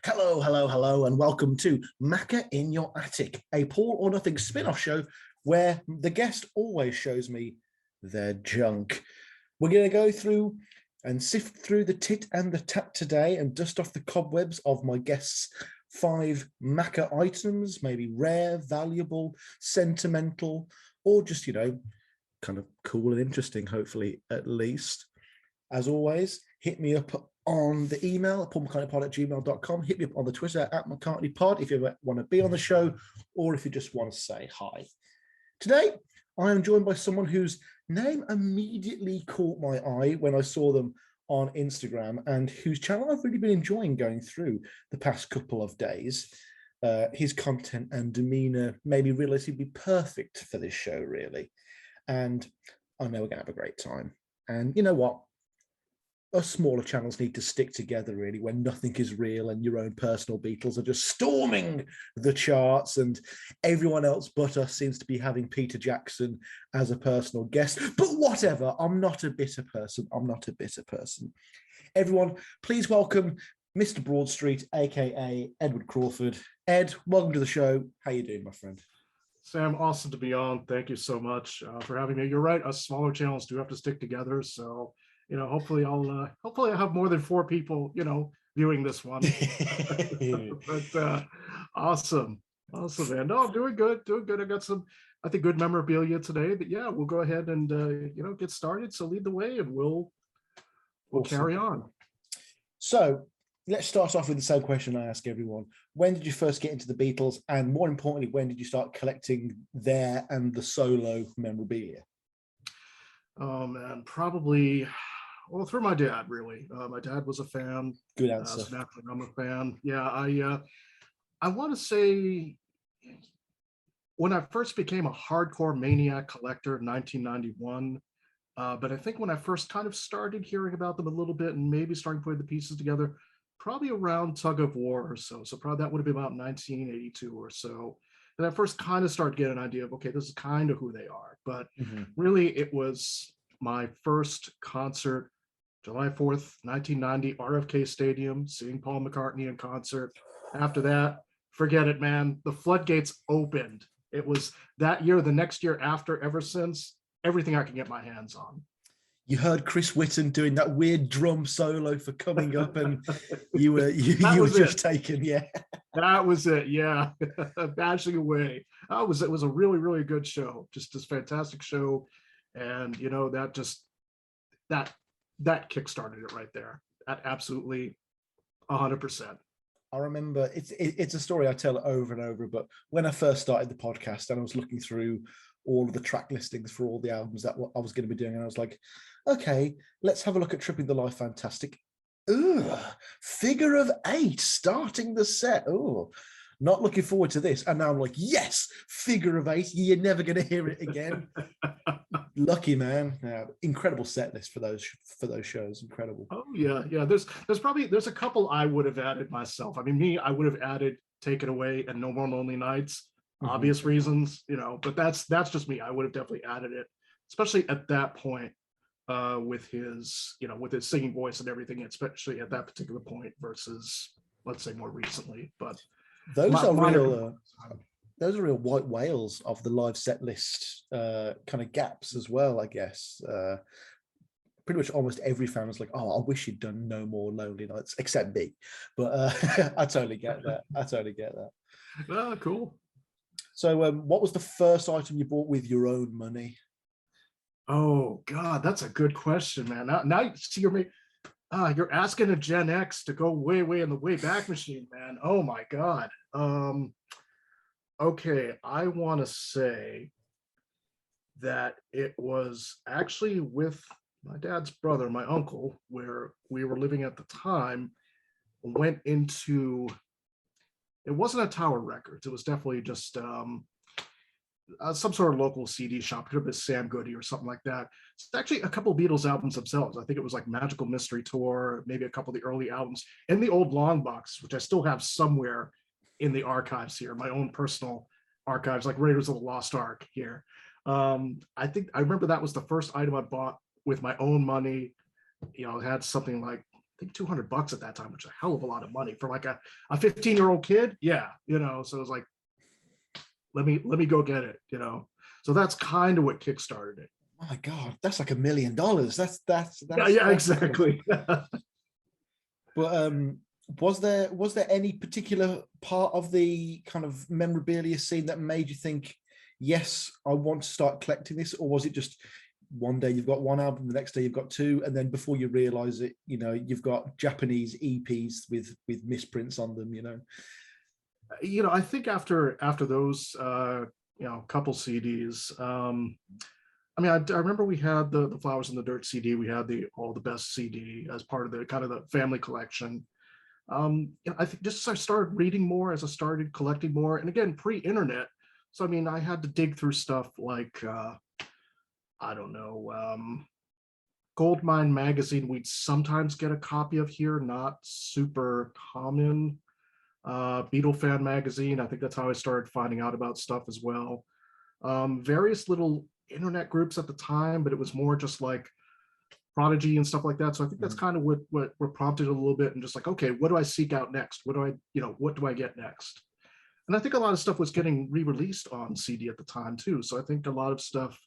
Hello, hello, hello, and welcome to Macca in Your Attic, a Paul or Nothing spin-off show where the guest always shows me their junk. We're going to go through and sift through the tit and the tat today and dust off the cobwebs of my guests' 5 Macca items, maybe rare, valuable, sentimental, or just, kind of cool and interesting, hopefully, at least. As always, hit me up on the email, paulmccartneypod@gmail.com. Hit me up on the Twitter @McCartneypod if you want to be on the show or if you just want to say hi. Today, I am joined by someone whose name immediately caught my eye when I saw them on Instagram and whose channel I've really been enjoying going through the past couple of days. His content and demeanor made me realize he'd be perfect for this show, really. And I know we're going to have a great time. And you know what? Us smaller channels need to stick together, really, when nothing is real and your own personal Beatles are just storming the charts and everyone else but us seems to be having Peter Jackson as a personal guest. But whatever, I'm not a bitter person. Everyone, please welcome Mr. Broadstreet, aka Edward Crawford. Ed, welcome to the show. How you doing, my friend? Sam, awesome to be on. Thank you so much for having me. You're right, us smaller channels do have to stick together. So hopefully I'll have more than 4 people, viewing this one. But awesome, man. No, I'm doing good. I got some, I think, good memorabilia today. But yeah, we'll go ahead and get started. So lead the way, and we'll Awesome. carry on. So let's start off with the same question I ask everyone. When did you first get into the Beatles? And more importantly, when did you start collecting their and the solo memorabilia? Oh man, probably. Well, through my dad, really. My dad was a fan. Good answer. So naturally, I'm a fan. Yeah, I want to say when I first became a hardcore maniac collector in 1991, but I think when I first kind of started hearing about them a little bit and maybe starting putting the pieces together, probably around Tug of War or so. So probably that would have been about 1982 or so. And I first kind of started getting an idea of, okay, this is kind of who they are. But really, it was my first concert, July 4th, 1990, RFK Stadium, seeing Paul McCartney in concert. After that, forget it, man. The floodgates opened. It was that year, the next year after, ever since, everything I could get my hands on. You heard Chris Whitten doing that weird drum solo for Coming Up, and you were just taken, yeah. That was it, yeah. Bashing away. It was a really, really good show. Just this fantastic show. And that kickstarted it right there. Absolutely 100%. I remember it's a story I tell over and over, but when I first started the podcast and I was looking through all of the track listings for all the albums that I was going to be doing, and I was like, okay, let's have a look at Tripping the Life Fantastic. Ugh, Figure of 8 starting the set. Oh, not looking forward to this. And now I'm like, yes, Figure of 8. You're never going to hear it again. Lucky man. Yeah, incredible set list for those shows. Incredible. Oh yeah. There's a couple I would have added myself. I mean, I would have added Take It Away and No More Lonely Nights. Obvious reasons, but that's just me. I would have definitely added it, especially at that point, with his singing voice and everything, especially at that particular point versus, let's say, more recently. But those are real white whales of the live set list kind of gaps as well, I guess. Pretty much almost every fan was like, oh, I wish you'd done No More Lonely Nights, except me. But I totally get that. Oh, cool. So what was the first item you bought with your own money? Oh God, that's a good question, man. Now you see, you're asking a Gen X to go way in the way back machine, man. Oh my God. Okay, I want to say that it was actually with my dad's brother, my uncle, where we were living at the time. Went into, it wasn't a Tower Records. It was definitely just some sort of local CD shop. Could have been Sam Goody or something like that. It's actually a couple of Beatles albums themselves. I think it was like Magical Mystery Tour, maybe a couple of the early albums, and the old long box, which I still have somewhere in the archives here, my own personal archives, like Raiders of the Lost Ark here. I remember that was the first item I bought with my own money. It had something like think $200 at that time, which is a hell of a lot of money for like a 15-year-old kid. Yeah, you know, so it was like, let me go get it, you know. So that's kind of what kickstarted it. My God, that's like $1 million. That's Yeah, exactly. But was there any particular part of the kind of memorabilia scene that made you think, yes, I want to start collecting this? Or was it just one day you've got one album, the next day you've got two, and then before you realize it, you know, you've got Japanese EPs with misprints on them, you know? You know, I think after those you know, couple CDs, I mean, I remember we had the Flowers in the Dirt CD, we had the All the Best CD as part of the kind of the family collection. You know, I think just as I started reading more, as I started collecting more, and again, pre-internet, so I mean, I had to dig through stuff like I don't know, Goldmine magazine, we'd sometimes get a copy of here, not super common. Beatle Fan magazine, I think that's how I started finding out about stuff as well. Various little internet groups at the time, but it was more just like Prodigy and stuff like that. So I think that's kind of what prompted a little bit, and just like, okay, what do I seek out next? What do I get next? And I think a lot of stuff was getting re-released on CD at the time too. So I think a lot of stuff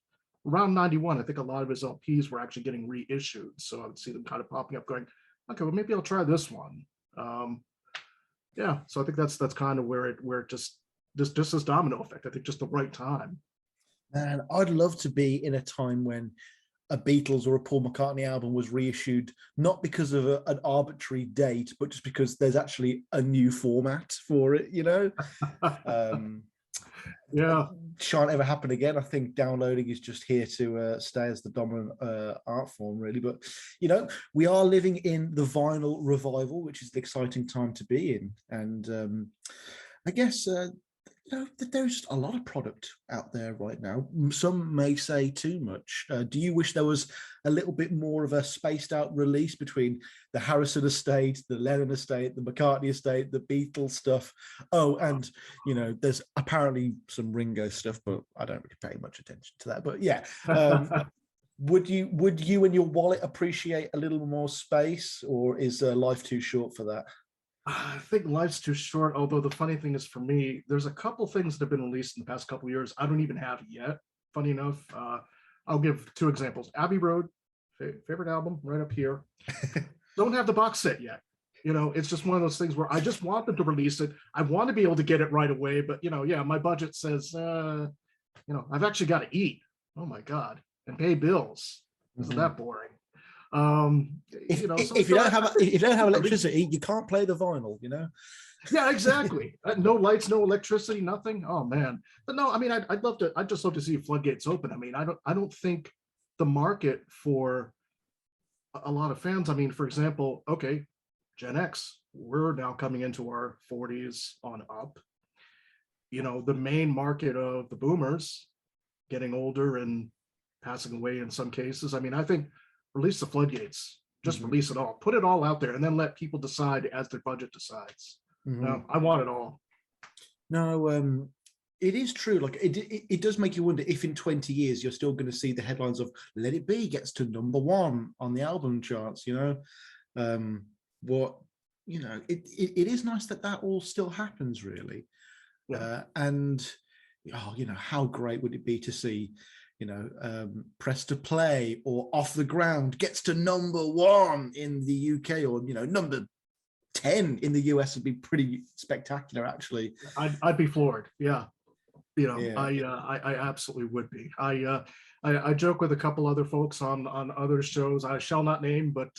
around 91, I think a lot of his LPs were actually getting reissued. So I would see them kind of popping up going, okay, well, maybe I'll try this one. Yeah, so I think that's kind of where it just this domino effect. I think just the right time. Man, I'd love to be in a time when a Beatles or a Paul McCartney album was reissued, not because of an arbitrary date, but just because there's actually a new format for it, you know? Yeah. Shan't ever happen again. I think downloading is just here to stay as the dominant art form, really. But, you know, we are living in the vinyl revival, which is the exciting time to be in. And I guess you know, there's just a lot of product out there right now. Some may say too much. Do you wish there was a little bit more of a spaced out release between the Harrison estate, the Lennon estate, the McCartney estate, the Beatles stuff? Oh, and, you know, there's apparently some Ringo stuff, but I don't really pay much attention to that. But yeah, would you and your wallet appreciate a little more space, or is life too short for that? I think life's too short. Although the funny thing is, for me, there's a couple things that have been released in the past couple of years I don't even have yet. Funny enough, I'll give two examples. Abbey Road, favorite album, right up here. Don't have the box set yet. You know, it's just one of those things where I just want them to release it. I want to be able to get it right away, but you know, yeah, my budget says, you know, I've actually got to eat. Oh my God, and pay bills. Isn't that boring? If you know, if you don't have electricity, you can't play the vinyl, you know. Yeah, exactly. No lights, no electricity, nothing. Oh man. But no, I mean, I'd just love to see floodgates open. I mean, I don't think the market for a lot of fans, I mean, for example, okay, Gen X, we're now coming into our 40s on up. You know, the main market of the boomers getting older and passing away in some cases. I mean, I think release the floodgates, just release it all, put it all out there, and then let people decide as their budget decides. No, I want it all. No, it is true. Like it does make you wonder if in 20 years you're still going to see the headlines of "Let It Be" gets to #1 on the album charts. You know, what you know, it is nice that all still happens, really. Yeah. And oh, you know, how great would it be to see, you know, Press to Play or Off the Ground gets to #1 in the UK, or, you know, number 10 in the US would be pretty spectacular, actually. I'd be floored. Yeah. You know, Yeah. I absolutely would be. I joke with a couple other folks on other shows I shall not name, but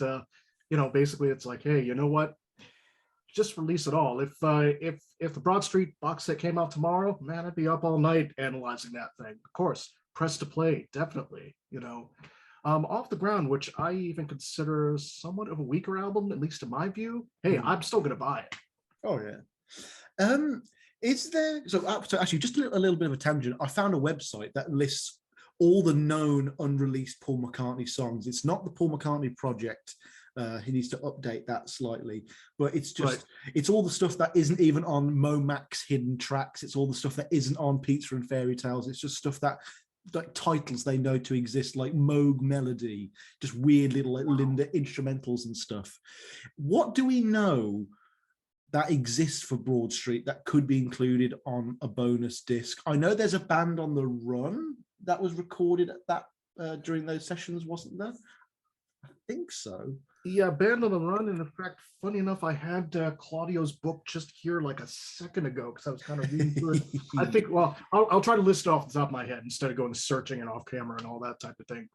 you know, basically it's like, hey, you know what? Just release it all. If the Broadstreet box set came out tomorrow, man, I'd be up all night analyzing that thing. Of course, Press to Play, definitely. You know, Off the Ground, which I even consider somewhat of a weaker album, at least in my view. Hey, I'm still gonna buy it. Oh yeah. Is there so actually just a little bit of a tangent? I found a website that lists all the known unreleased Paul McCartney songs. It's not the Paul McCartney project. He needs to update that slightly, but it's just it's all the stuff that isn't even on Momax hidden tracks. It's all the stuff that isn't on Pizza and Fairy Tales. It's just stuff that like titles they know to exist, like Moog Melody, just weird little like Linda instrumentals and stuff. What do we know that exists for Broadstreet that could be included on a bonus disc? I know there's a Band on the Run that was recorded at that during those sessions, wasn't there? I think so. Yeah, Band on the Run. And in fact, funny enough, I had Claudio's book just here like a second ago because I was kind of reading through it. I think, well, I'll try to list it off the top of my head instead of going searching and off camera and all that type of thing.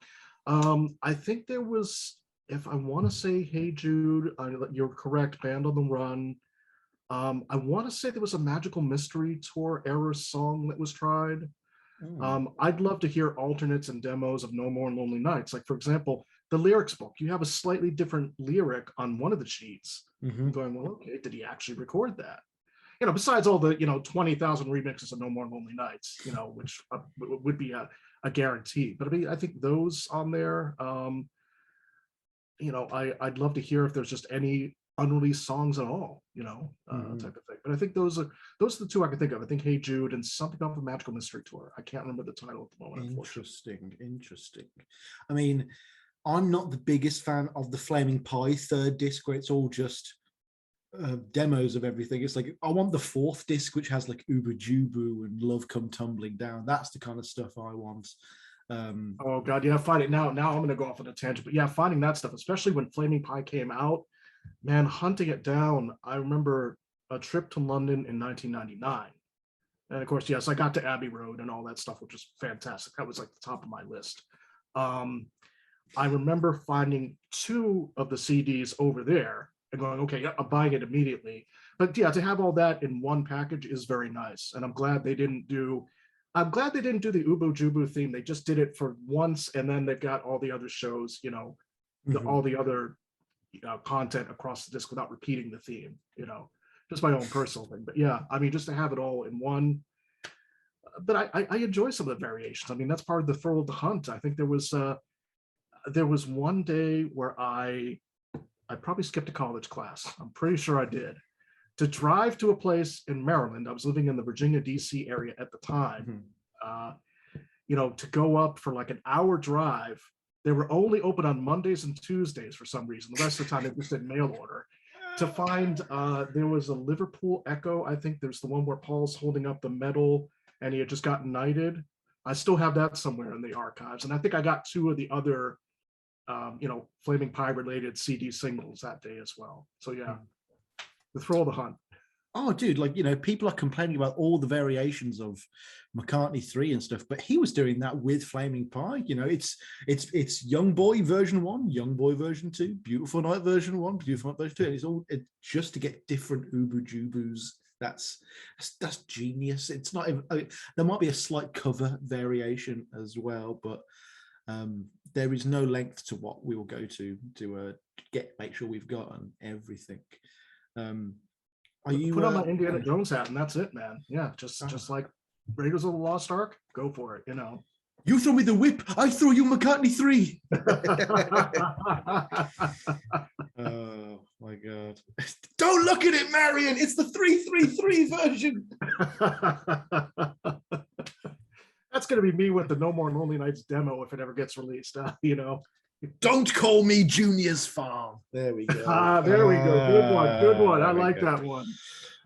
I think there was, if I want to say Hey Jude, you're correct, Band on the Run. I want to say there was a Magical Mystery Tour era song that was tried. I'd love to hear alternates and demos of No More Lonely Nights. Like, for example, the lyrics book, you have a slightly different lyric on one of the sheets. I'm going, well, okay, did he actually record that? You know, besides all the, 20,000 remixes of No More Lonely Nights, which would be a guarantee. But I mean, I think those on there, I'd love to hear if there's just any unreleased songs at all, type of thing. But I think those are the two I can think of. I think Hey Jude and something off the Magical Mystery Tour. I can't remember the title at the moment. Interesting. I mean, I'm not the biggest fan of the Flaming Pie third disc where it's all just demos of everything. It's like, I want the fourth disc, which has like Ubu Jubu and Love Come Tumbling Down. That's the kind of stuff I want. Oh God, yeah, find it now. Now I'm going to go off on a tangent, but yeah, finding that stuff, especially when Flaming Pie came out, man, hunting it down. I remember a trip to London in 1999. And of course, yes, I got to Abbey Road and all that stuff, which was fantastic. That was like the top of my list. I remember finding 2 of the CDs over there and going, okay, I'm buying it immediately. But yeah, to have all that in one package is very nice. And I'm glad they didn't do the Ubu Jubu theme. They just did it for once, and then they've got all the other shows, all the other content across the disc without repeating the theme, just my own personal thing. But yeah, I mean, just to have it all in one. But I enjoy some of the variations. I mean, that's part of the thrill of the hunt. I think there was one day where I probably skipped a college class. I'm pretty sure I did, to drive to a place in Maryland. I was living in the Virginia, DC area at the time. To go up for like an hour drive. They were only open on Mondays and Tuesdays for some reason. The rest of the time, they just did mail order. To find, there was a Liverpool Echo. I think there's the one where Paul's holding up the medal and he had just gotten knighted. I still have that somewhere in the archives. And I think I got 2 of the other, Flaming Pie related CD singles that day as well. So yeah, the thrill of the hunt. Oh, dude, like, people are complaining about all the variations of McCartney 3 and stuff, but he was doing that with Flaming Pie. It's Young Boy version 1, Young Boy version 2, Beautiful Night version 1, Beautiful Night version 2. And it's all just to get different Ubu Jubus. That's genius. It's not even, there might be a slight cover variation as well, but there is no length to what we will go to make sure we've gotten everything. Put on my Indiana Jones hat and that's it, man. Yeah, just like Raiders of the Lost Ark, go for it, You throw me the whip, I throw you McCartney 3. Oh my God. Don't look at it, Marion. It's the 333 version. That's going to be me with the No More Lonely Nights demo if it ever gets released, Don't call me Junior's Farm. There we go. There we go. Good one. I like that one.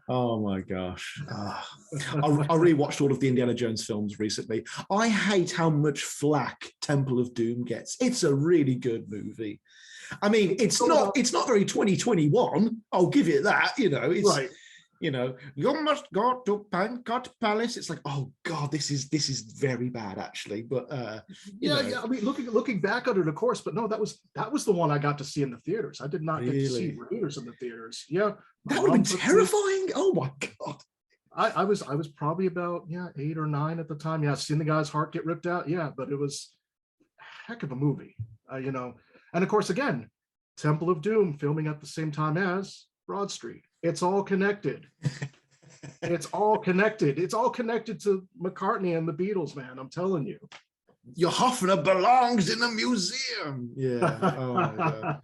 Oh my gosh. I rewatched all of the Indiana Jones films recently. I hate how much flack Temple of Doom gets. It's a really good movie. I mean, it's not very 2021. I'll give it that, it's right. You must go to Pancot Palace. It's like, oh God, this is very bad actually. But yeah. I mean, looking back on it, of course, but no, that was the one I got to see in the theaters. I did not get to see Raiders in the theaters. Yeah, that would have been terrifying. Oh my God. I was probably about 8 or 9 at the time. Yeah, seeing the guy's heart get ripped out. Yeah, but it was a heck of a movie. And of course, again, Temple of Doom filming at the same time as Broadstreet. It's all connected. It's all connected. It's all connected to McCartney and the Beatles, man. I'm telling you. Your Hofner belongs in a museum. Yeah. Oh my God.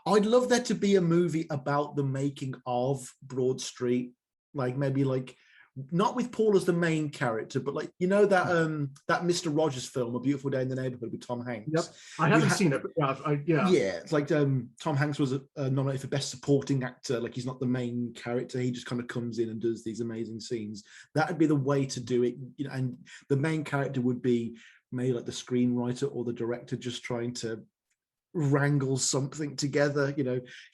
I'd love there to be a movie about the making of Broadstreet, like maybe like not with Paul as the main character, but like that Mr. Rogers film, A Beautiful Day in the Neighborhood with Tom Hanks. Yep, I haven't seen it. But yeah, it's like Tom Hanks was nominated for Best Supporting Actor. Like he's not the main character; he just kind of comes in and does these amazing scenes. That would be the way to do it, and the main character would be maybe like the screenwriter or the director, just trying to wrangle something together.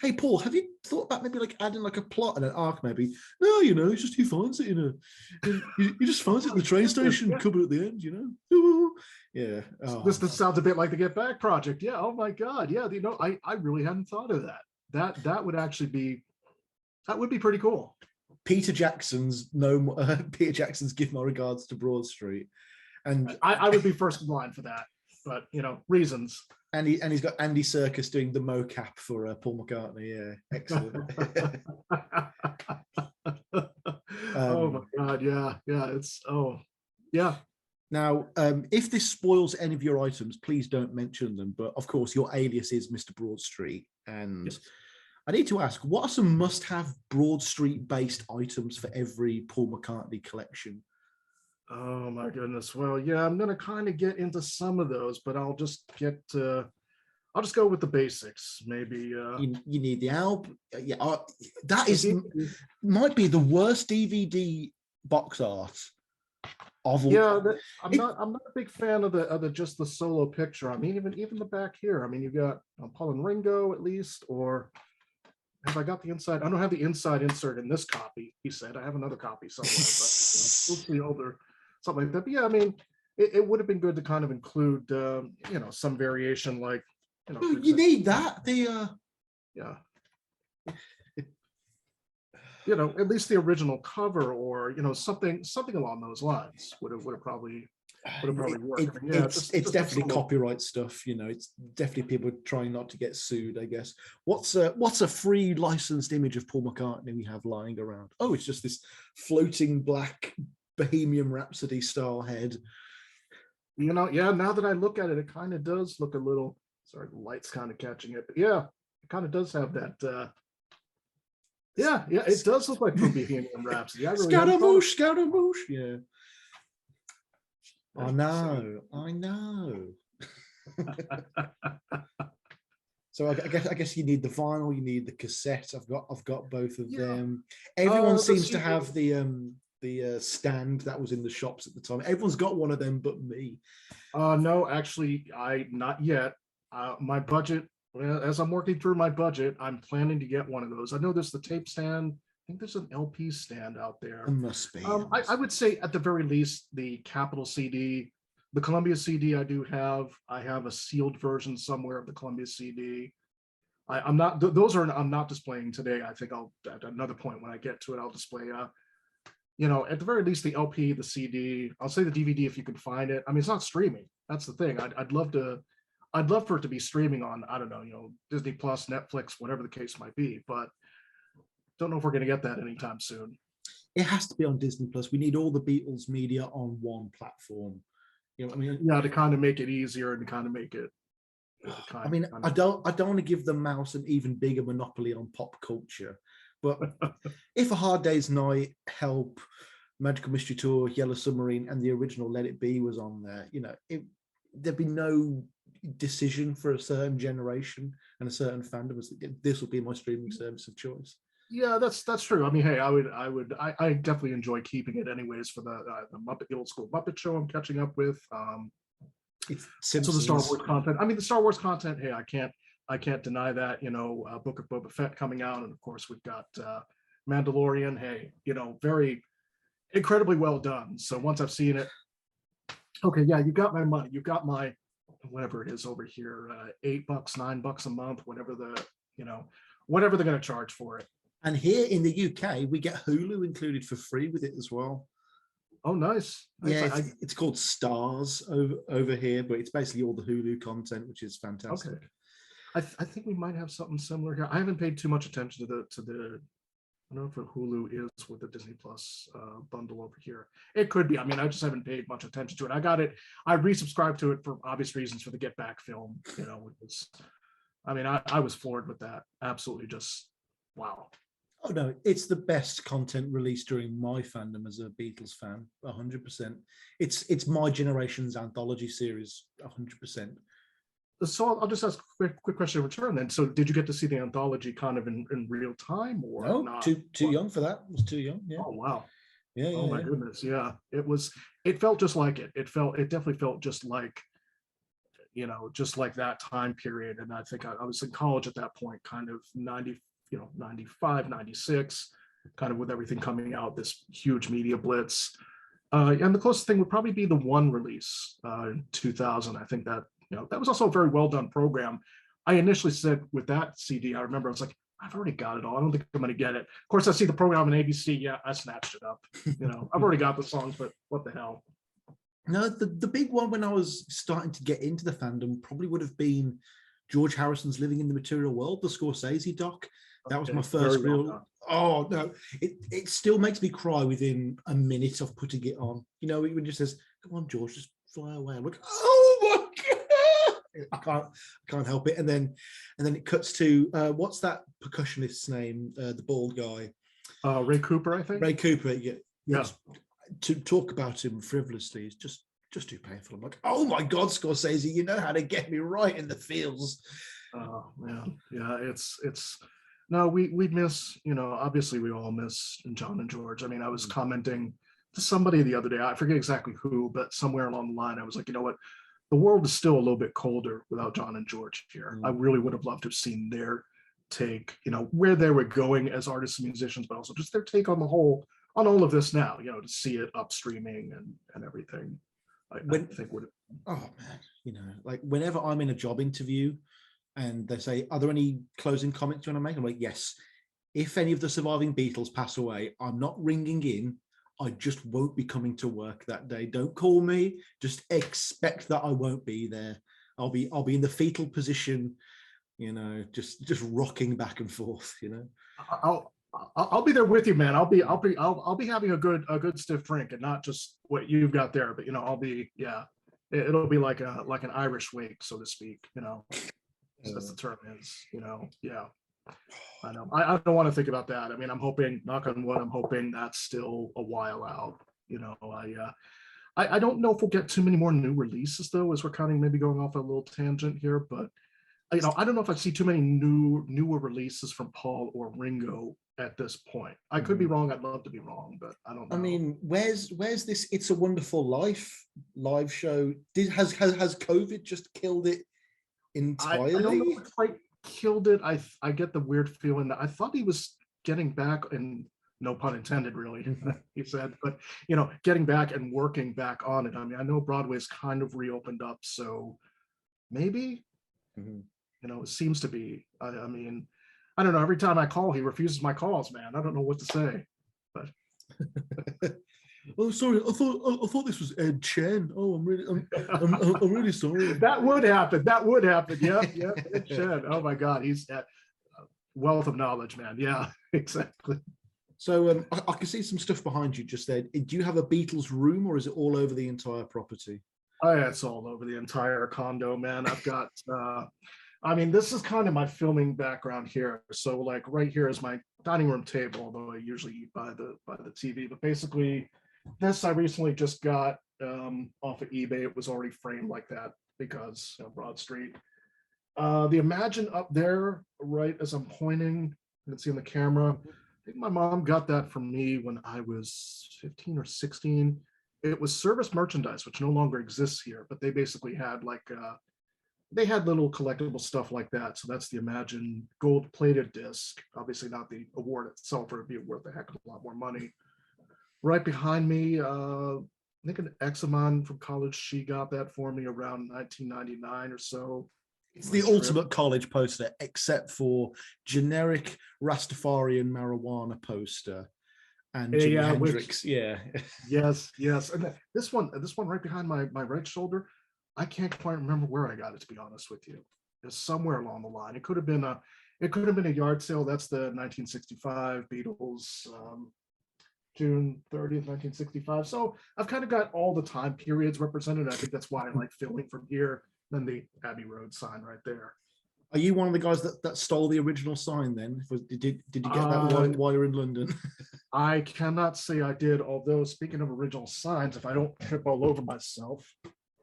Hey Paul, have you thought about maybe like adding like a plot and an arc? Maybe no, it's just he finds it he just finds it in the train station cupboard at the end. Yeah. This sounds a bit like the Get Back project. Yeah. Oh my God. Yeah. I really hadn't thought of that. That would actually be pretty cool. Peter Jackson's Give My Regards to Broadstreet, and I would be first in line for that. But reasons. And he's got Andy Serkis doing the mocap for Paul McCartney. Yeah, excellent. Oh my God, yeah. Yeah. Now, if this spoils any of your items, please don't mention them. But of course, your alias is Mr. Broadstreet, and yes. I need to ask, what are some must-have Broadstreet-based items for every Paul McCartney collection? Oh my goodness. Well, yeah, I'm gonna kind of get into some of those, but I'll just go with the basics. Maybe you need the album. Yeah, that might be the worst DVD box art of all. Yeah, I'm not a big fan of the just the solo picture. I mean, even the back here. I mean, you got Paul and Ringo at least, or have I got the inside? I don't have the inside insert in this copy. He said I have another copy somewhere, but we'll see older. Something like that. But yeah, I mean, it would have been good to kind of include, some variation, like, you need that. Yeah. At least the original cover, or something along those lines would have probably worked. It's definitely copyright stuff. It's definitely people trying not to get sued, I guess. What's a free licensed image of Paul McCartney we have lying around? Oh, it's just this floating black Bohemian Rhapsody style head. Yeah, now that I look at it, it kind of does look a little, sorry, the light's kind of catching it, but yeah, it kind of does have that yeah, it does look like from Bohemian Rhapsody. Scaramouche, yeah. I know. So I guess you need the vinyl, you need the cassette. I've got both of them. Everyone seems to have the stand that was in the shops at the time. Everyone's got one of them but me. No, actually, not yet. My budget, as I'm working through my budget, I'm planning to get one of those. I know there's the tape stand. I think there's an LP stand out there. It must be. I would say at the very least, the Capitol CD, the Columbia CD I do have. I have a sealed version somewhere of the Columbia CD. I'm not displaying today. I think I'll, at another point when I get to it, I'll display at the very least, the LP, the CD, I'll say the DVD if you can find it. I mean, it's not streaming. That's the thing. I'd love for it to be streaming on, I don't know, Disney Plus, Netflix, whatever the case might be, but don't know if we're going to get that anytime soon. It has to be on Disney Plus. We need all the Beatles media on one platform. I mean? Yeah, to kind of make it easier and to kind of make it. I don't want to give the mouse an even bigger monopoly on pop culture. But if A Hard Day's Night, Help, Magical Mystery Tour, Yellow Submarine, and the original Let It Be was on there, there'd be no decision for a certain generation and a certain fandom. This will be my streaming service of choice. Yeah, that's true. I mean, hey, I definitely enjoy keeping it anyways for the old school Muppet Show I'm catching up with. So the Star Wars content. I mean, the Star Wars content. Hey, I can't deny that. Book of Boba Fett coming out, and of course we've got Mandalorian. Hey, very incredibly well done. So once I've seen it, okay, yeah, you got my money. You got my whatever it is over here, $8, $9 a month, whatever whatever they're going to charge for it. And here in the UK, we get Hulu included for free with it as well. Oh, nice. Yeah, it's called Stars over here, but it's basically all the Hulu content, which is fantastic. Okay. I think we might have something similar here. I haven't paid too much attention to the I don't know if Hulu is with the Disney Plus bundle over here. It could be. I mean, I just haven't paid much attention to it. I got it. I resubscribed to it for obvious reasons for the Get Back film. I was floored with that. Absolutely, just wow. Oh no, it's the best content released during my fandom as a Beatles fan, 100%. It's my generation's anthology series, 100%. So I'll just ask a quick question in return then. So did you get to see the anthology kind of in real time or No, not? too young for that. It was too young. Yeah, Oh wow. yeah, Oh yeah, my yeah. goodness. Yeah. It felt just like it. It definitely felt just like, just like that time period. And I think I was in college at that point, kind of 90, 95, 96, kind of with everything coming out, this huge media blitz. And the closest thing would probably be the one release in 2000. I think that, that was also a very well done program. I initially said with that CD, I remember I was like, I've already got it all. I don't think I'm going to get it. Of course, I see the program in ABC. Yeah, I snatched it up. I've already got the songs, but what the hell? No, the big one when I was starting to get into the fandom probably would have been George Harrison's Living in the Material World, the Scorsese doc. That was Okay, my very first well real. done. Oh no, it still makes me cry within a minute of putting it on. It just says, "Come on, George, just fly away." I'm like, "Oh my god!" I can't help it. And then it cuts to what's that percussionist's name? The bald guy, Ray Cooper, I think. Ray Cooper. Yeah, Yeah. to talk about him frivolously is just too painful. I'm like, oh my god, Scorsese, you know how to get me right in the feels. Oh man, yeah, it's no, we miss, obviously we all miss John and George. I mean, I was commenting to somebody the other day, I forget exactly who, but somewhere along the line, I was like, you know what, the world is still a little bit colder without John and George here. I really would have loved to have seen their take, where they were going as artists and musicians, but also just their take on the whole, on all of this now, to see it upstreaming and everything. I think would have. Oh man, like whenever I'm in a job interview and they say, "Are there any closing comments you want to make?" I'm like, "Yes. If any of the surviving Beatles pass away, I'm not ringing in. I just won't be coming to work that day. Don't call me. Just expect that I won't be there. I'll be in the fetal position, just rocking back and forth. I'll be there with you, man. I'll be having a good stiff drink and not just what you've got there, but I'll be, yeah. It'll be like an Irish wake, so to speak. As the term is. Yeah. I know. I don't want to think about that. I mean, I'm hoping, knock on wood, I'm hoping that's still a while out. I don't know if we'll get too many more new releases though, as we're kind of maybe going off a little tangent here, but I don't know if I see too many newer releases from Paul or Ringo at this point. I could be wrong. I'd love to be wrong, but I don't know. I mean, where's this It's a Wonderful Life live show? Has COVID just killed it entirely? I don't know if it's quite killed it. I get the weird feeling that I thought he was getting back, and no pun intended, really, he said, but getting back and working back on it. I mean, I know Broadway's kind of reopened up, so maybe. It seems to be. I mean, I don't know. Every time I call, he refuses my calls, man. I don't know what to say. But oh, sorry. I thought this was Ed Chen. Oh, I'm really sorry. That would happen. That would happen. Yep. Ed Chen. Oh my God, he's at wealth of knowledge, man. Yeah, exactly. So I can see some stuff behind you just there. Do you have a Beatles room, or is it all over the entire property? Oh, yeah, it's all over the entire condo, man. I've got. I mean, this is kind of my filming background here. So, like, right here is my dining room table, although I usually eat by the TV. But basically, this I recently just got off of eBay. It was already framed like that because Broadstreet. The Imagine up there, right as I'm pointing, you can see on the camera. I think my mom got that from me when I was 15 or 16. It was service merchandise, which no longer exists here, but they basically had they had little collectible stuff like that. So that's the Imagine gold plated disc. Obviously not the award itself, or it'd be worth a heck of a lot more money. Right behind me, I think an Examon from college, she got that for me around 1999 or so. It's the ultimate college poster, except for generic Rastafarian marijuana poster and Jimi Hendrix. Yeah. Yes. And this one right behind my right shoulder, I can't quite remember where I got it, to be honest with you. It's somewhere along the line. It could have been a yard sale. That's the 1965 Beatles, June 30th, 1965. So I've kind of got all the time periods represented. I think that's why I like filming from here. Then the Abbey Road sign right there. Are you one of the guys that stole the original sign then? Did you get that while you're in London? I cannot say I did, although speaking of original signs, if I don't trip all over myself,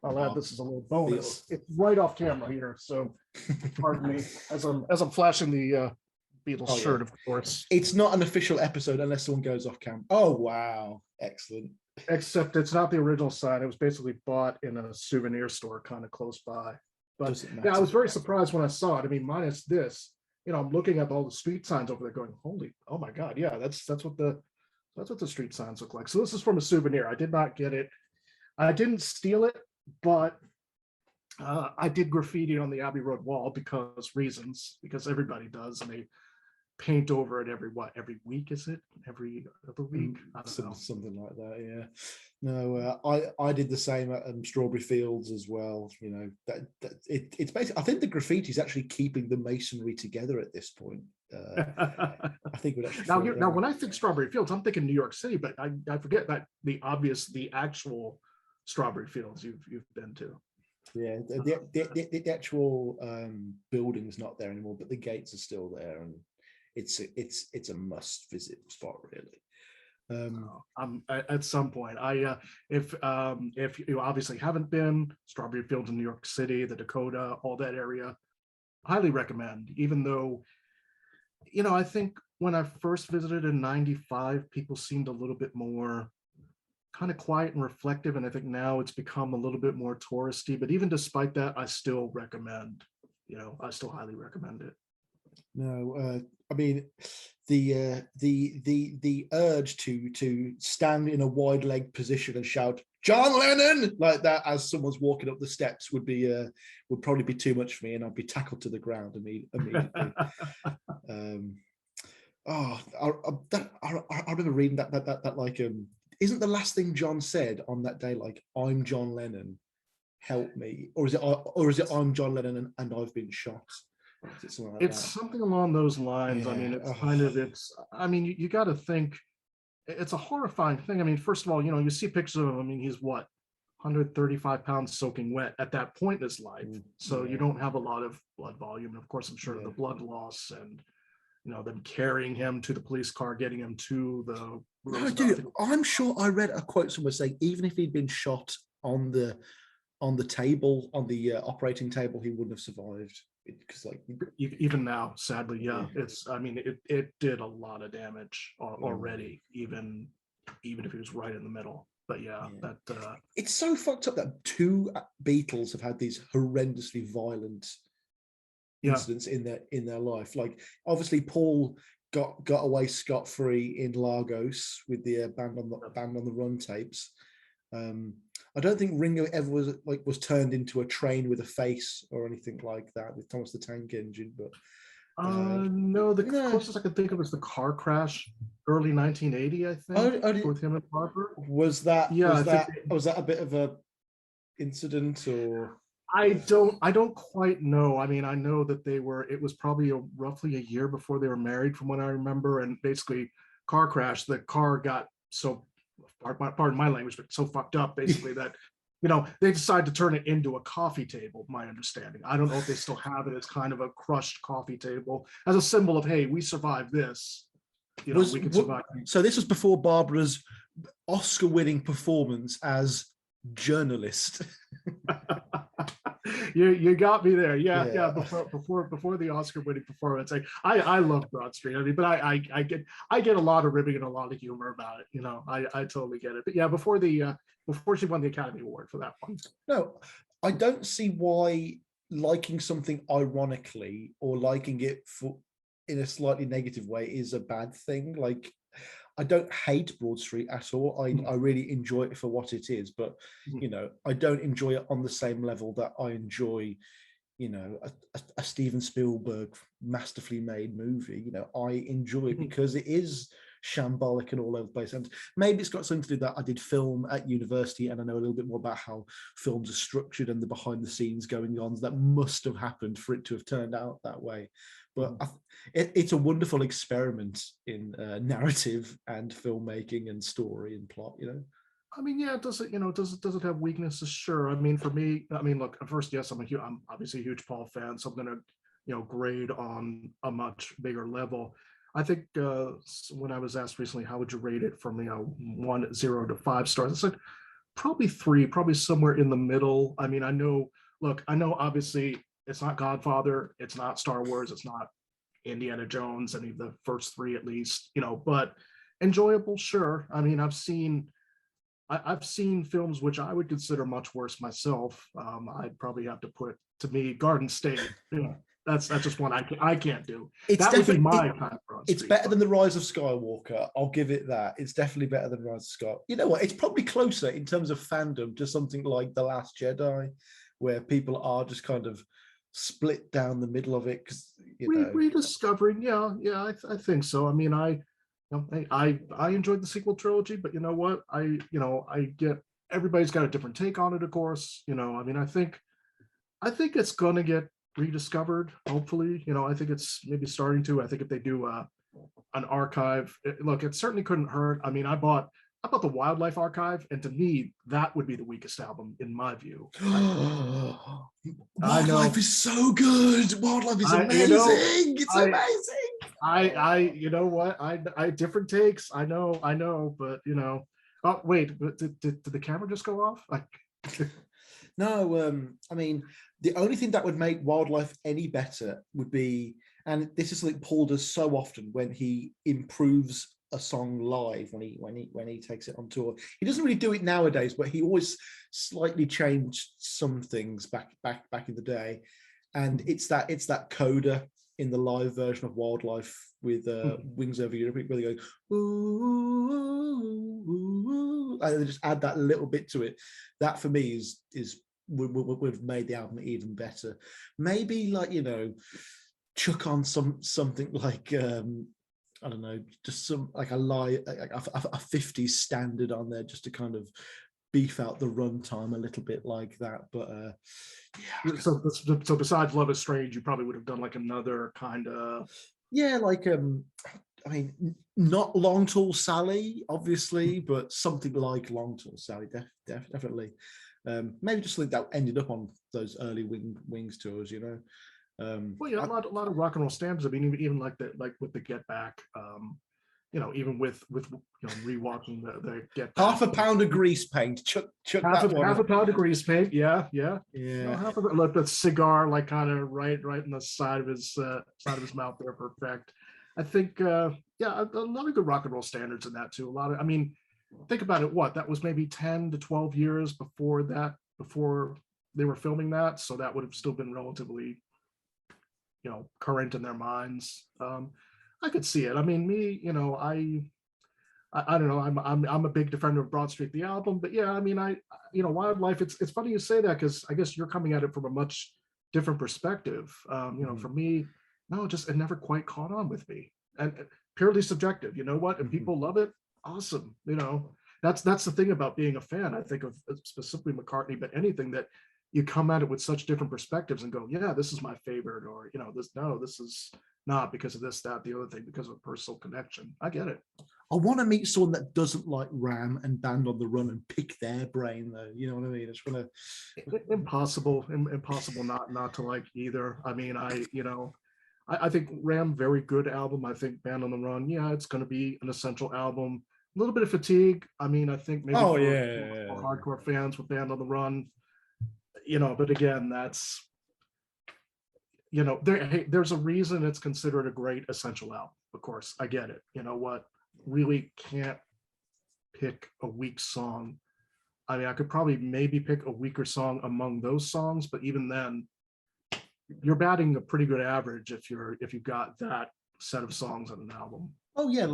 I'll add this as a little bonus. It's right off camera here, so pardon me as I'm flashing the Beatles shirt, of course. It's not an official episode unless someone goes off camera. Oh wow, excellent. Except it's not the original sign. It was basically bought in a souvenir store kind of close by. But yeah, I was very surprised when I saw it. I mean, minus this, I'm looking at all the street signs over there going, oh my God, yeah, that's what the street signs look like. So this is from a souvenir. I did not get it. I didn't steal it, but I did graffiti on the Abbey Road wall because everybody does, and they paint over it every week, is it? Every other week? I don't know. Something like that, yeah. No, I did the same at Strawberry Fields as well. It's basically, I think the graffiti is actually keeping the masonry together at this point. I think we'd actually now when I think Strawberry Fields, I'm thinking New York City, but I forget that the actual Strawberry Fields you've been to. Yeah, the actual building's not there anymore, but the gates are still there, and it's a must visit spot, really. At some point, if you obviously haven't been, Strawberry Fields in New York City, the Dakota, all that area, highly recommend. Even though, I think when I first visited in '95, people seemed a little bit more kind of quiet and reflective, and I think now it's become a little bit more touristy. But even despite that, I still recommend. I still highly recommend it. No, I mean, the urge to stand in a wide leg position and shout "John Lennon" like that as someone's walking up the steps would probably be too much for me, and I'd be tackled to the ground immediately. I remember reading that like isn't the last thing John said on that day like "I'm John Lennon, help me," or is it "I'm John Lennon and I've been shot"? It's something along those lines. Yeah. I mean, you got to think it's a horrifying thing. I mean, first of all, you see pictures of him. I mean, he's 135 pounds soaking wet at that point in his life. So you don't have a lot of blood volume. And of course, I'm sure the blood loss and, them carrying him to the police car, getting him to the... No, dude, I'm sure I read a quote somewhere saying even if he'd been shot on the table, on the operating table, he wouldn't have survived. Because even now, sadly, it did a lot of damage already, even if he was right in the middle. But that it's so fucked up that two Beatles have had these horrendously violent incidents in their life. Like obviously Paul got away scot-free in Lagos with the Band on the Run tapes. I don't think Ringo ever was turned into a train with a face or anything like that with Thomas the Tank Engine, but no, the closest I could think of is the car crash, early 1980, I think, with him and Crawford. Was that a bit of a incident, or? I don't quite know. I mean, I know that it was probably roughly a year before they were married, from what I remember, and basically car crash. The car got so, pardon my language, but so fucked up basically that they decided to turn it into a coffee table, my understanding. I don't know if they still have it as kind of a crushed coffee table as a symbol of, hey, we survived this, we can survive. So this was before Barbara's Oscar-winning performance as journalist. You got me there. Yeah. Before the Oscar-winning performance, I love Broadstreet. I mean, but I get a lot of ribbing and a lot of humor about it. I totally get it. But yeah, before she won the Academy Award for that one. No, I don't see why liking something ironically or liking it in a slightly negative way is a bad thing. Like, I don't hate Broadstreet at all. I really enjoy it for what it is, but I don't enjoy it on the same level that I enjoy, a Steven Spielberg masterfully made movie. I enjoy it because it is shambolic and all over the place. And maybe it's got something to do that I did film at university and I know a little bit more about how films are structured and the behind the scenes going on that must have happened for it to have turned out that way. But it's a wonderful experiment in narrative and filmmaking and story and plot, I mean, yeah, does it have weaknesses? Sure. I mean, for me, look, first, yes, I'm obviously a huge Paul fan, so I'm going to grade on a much bigger level. I think when I was asked recently, how would you rate it from 1, 0 to 5 stars? I said probably 3, probably somewhere in the middle. I mean, I know obviously it's not Godfather, it's not Star Wars, it's not Indiana Jones, any of the first 3 at least, but enjoyable, sure. I mean, I've seen films which I would consider much worse myself. I'd probably have to put, to me, Garden State. That's just one I can't do. It's that would be my definitely kind of Broad it's Street, better but than The Rise of Skywalker. I'll give it that. It's definitely better than Rise of Skywalker. You know what? It's probably closer in terms of fandom to something like The Last Jedi, where people are just kind of split down the middle of it because rediscovering. Yeah, I think so. I mean, I enjoyed the sequel trilogy, but you know what? I get, everybody's got a different take on it, of course. I mean, I think it's gonna get rediscovered, hopefully. I think it's maybe starting to. I think if they do an archive, look, it certainly couldn't hurt. I mean, I bought the Wildlife Archive, and to me, that would be the weakest album in my view. Wildlife is so good. Wildlife is amazing. It's amazing. You know what? I different takes. I know, but Oh wait, did the camera just go off? No, I mean, the only thing that would make Wildlife any better would be, and this is something Paul does so often when he improves a song live, when he takes it on tour. He doesn't really do it nowadays, but he always slightly changed some things back in the day. And it's that coda in the live version of Wildlife with Wings Over Europe, where they go, ooh, ooh, ooh, and they just add that little bit to it. That for me would have made the album even better. Maybe chuck on something like I don't know, just some like a 50s standard on there, just to kind of beef out the runtime a little bit like that. But yeah. So besides Love Is Strange, you probably would have done like another kind of I mean, not Long Tall Sally, obviously, but something like Long Tall Sally, definitely. Maybe just like that ended up on those early Wings tours, Well, yeah, a lot of rock and roll standards. I mean, even like with the Get Back, even with rewalking the Get Back. Half a pound of grease paint. Chuck half a pound of grease paint. Yeah. Half of it. Like the cigar, like kind of right in the side of his mouth there, perfect. I think, a lot of good rock and roll standards in that too. I mean, think about it. What, that was maybe 10 to 12 years before they were filming that, so that would have still been relatively current in their minds. I could see it. I mean, me, I don't know. I'm a big defender of Broadstreet the album, but yeah, I mean, Wildlife. It's funny you say that, because I guess you're coming at it from a much different perspective. For me, no, it never quite caught on with me, and purely subjective. You know what? If people love it, awesome. That's the thing about being a fan. I think of specifically McCartney, but anything that you come at it with such different perspectives and go, yeah, this is my favorite, or this is not because of this, that, the other thing, because of a personal connection. I get it. I want to meet someone that doesn't like Ram and Band on the Run and pick their brain, though. You know what I mean? It's gonna impossible not to like either. I mean, I think Ram, very good album. I think Band on the Run, yeah, it's going to be an essential album. A little bit of fatigue. I mean, I think maybe for hardcore fans with Band on the Run, but again, that's there's a reason it's considered a great essential album. Of course, I get it. You know what? Really can't pick a weak song. I mean, I could probably maybe pick a weaker song among those songs, but even then, you're batting a pretty good average if you've got that set of songs on an album. Oh yeah,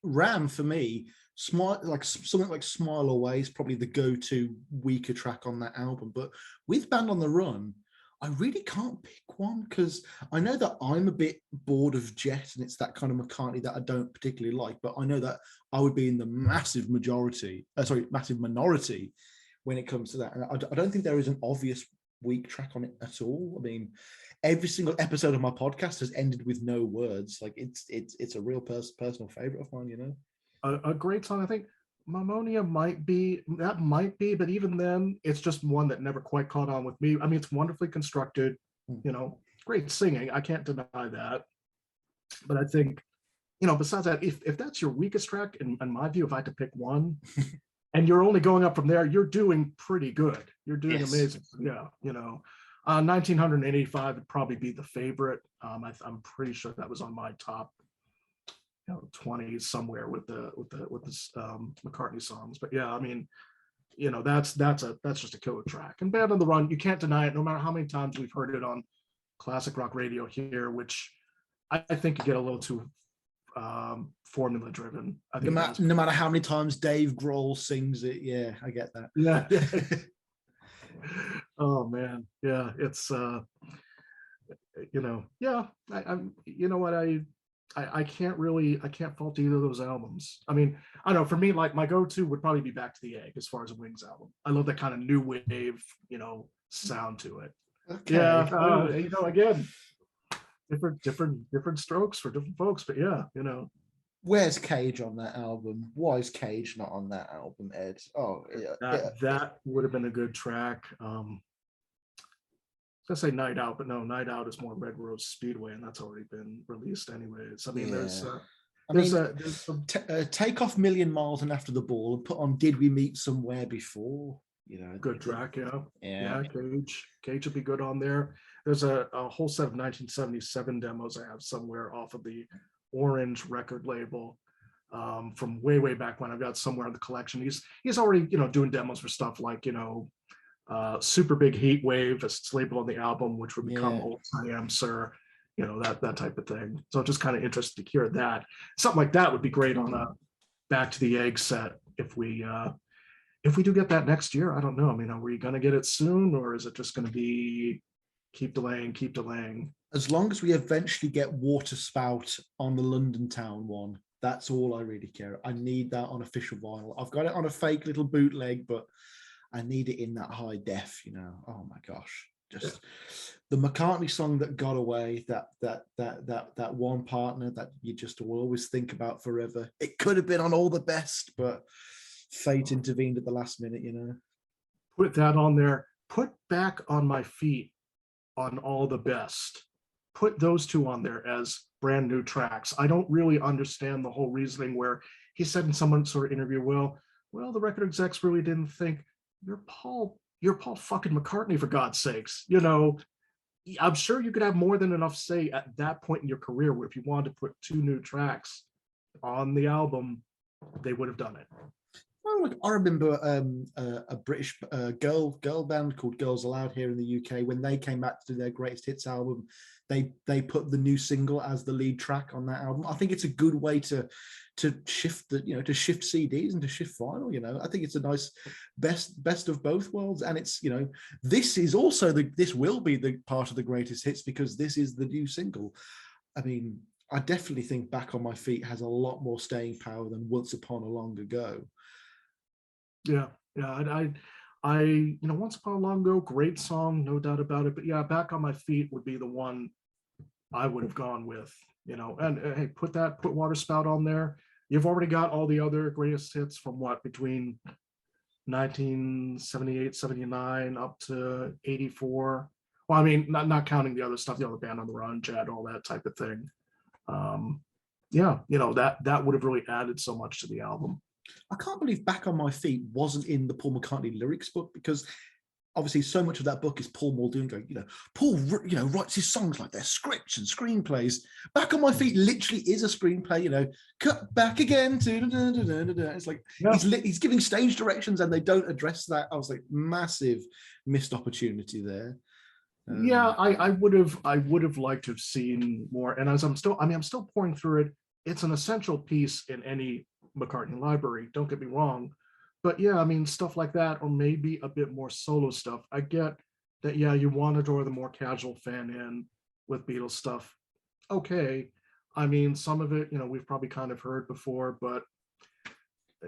Ram for me, something like Smile Away is probably the go-to weaker track on that album. But with Band on the Run, I really can't pick one, because I know that I'm a bit bored of Jet, and it's that kind of McCartney that I don't particularly like. But I know that I would be in the massive minority when it comes to that. And I don't think there is an obvious weak track on it at all. I mean, every single episode of my podcast has ended with no words. Like it's a real personal favorite of mine. A great song. I think Mammonia might be, but even then, it's just one that never quite caught on with me. I mean, it's wonderfully constructed, you know, great singing. I can't deny that. But I think, you know, besides that, if that's your weakest track, in my view, if I had to pick one, and you're only going up from there, you're doing pretty good. You're doing amazing. Yeah, you know, 1985 would probably be the favorite. I'm pretty sure that was on my top, you know, 20 somewhere with the McCartney songs. But yeah, I mean, you know, that's just a killer track. And Band on the Run, you can't deny it, no matter how many times we've heard it on classic rock radio here, which I think you get a little too formula driven. I think no matter how many times Dave Grohl sings it, yeah, I get that. Yeah. Oh man, yeah, it's you know, yeah, I'm you know what, I can't fault either of those albums. I mean, I don't know, for me, like my go-to would probably be Back to the Egg as far as a Wings album. I love that kind of new wave, you know, sound to it. Okay. Yeah, you know, again, different strokes for different folks, but yeah, you know. Where's Cage on that album? Why is Cage not on that album, Ed? Oh, yeah, that would have been a good track. I say Night Out, but no, Night Out is more Red Rose Speedway, and that's already been released anyways. I mean, take off Million Miles and After the Ball and put on Did We Meet Somewhere Before? You know, good track, yeah. Cage would be good on there. There's a whole set of 1977 demos I have somewhere off of the Orange record label from way back when. I've got somewhere in the collection. He's already, you know, doing demos for stuff like, you know, Super Big Heat Wave, it's labeled on the album, which would become Old I Am Sir, you know, that type of thing. So just kind of interested to hear that. Something like that would be great on a Back to the Egg set if we do get that next year. I don't know. I mean, are we going to get it soon, or is it just going to be keep delaying? As long as we eventually get Water Spout on the London Town one, that's all I really care. I need that on official vinyl. I've got it on a fake little bootleg, but I need it in that high def, you know. Oh my gosh. Just the McCartney song that got away, that one partner that you just will always think about forever. It could have been on All the Best, but fate intervened at the last minute, you know. Put that on there. Put Back on My Feet on All the Best. Put those two on there as brand new tracks. I don't really understand the whole reasoning where he said in some sort of interview, well, the record execs really didn't think you're Paul fucking McCartney, for God's sakes. You know, I'm sure you could have more than enough say at that point in your career where if you wanted to put two new tracks on the album, they would have done it. I remember a British girl band called Girls Aloud here in the UK. When they came back to do their greatest hits album, they put the new single as the lead track on that album. I think it's a good way to shift to shift CDs and to shift vinyl. You know, I think it's a nice best of both worlds. And it's, you know, this is also this will be the part of the greatest hits because this is the new single. I mean, I definitely think Back on My Feet has a lot more staying power than Once Upon a Long Ago. Yeah. I you know, Once Upon a Long Ago, great song, no doubt about it. But yeah, Back on My Feet would be the one I would have gone with, you know. And hey, put Water Spout on there. You've already got all the other greatest hits from between 1978, 79 up to 84. Well, I mean, not counting the other stuff, the other Band on the Run, Jet, all that type of thing. Yeah, you know, that would have really added so much to the album. I can't believe Back on My Feet wasn't in the Paul McCartney lyrics book, because obviously so much of that book is Paul Muldoon going, you know, Paul, you know, writes his songs like they're scripts and screenplays. Back on My Feet literally is a screenplay, you know, cut back again to it's like he's giving stage directions and they don't address that. I was like, massive missed opportunity there. Yeah, I would have liked to have seen more. And as I'm still pouring through it. It's an essential piece in any McCartney library, don't get me wrong, but yeah, I mean, stuff like that, or maybe a bit more solo stuff. I get that, yeah, you want to draw the more casual fan in with Beatles stuff. Okay, I mean, some of it, you know, we've probably kind of heard before, but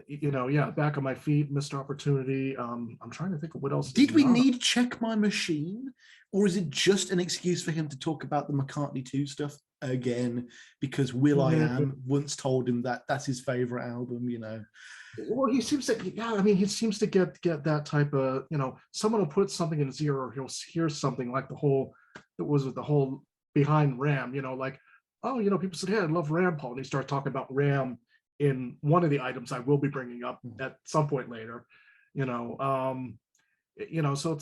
you know, yeah, Back on My Feet, missed opportunity. I'm trying to think of what else. Did we need Check My Machine, or is it just an excuse for him to talk about the McCartney 2 stuff again? Because I Am once told him that that's his favorite album, you know. Well, he seems to, yeah, I mean, he seems to get that type of, you know, someone will put something in his ear, or he'll hear something like the whole was the whole behind Ram, like, oh, people said, hey, I love Ram, Paul. And he started talking about Ram in one of the items I will be bringing up at some point later, so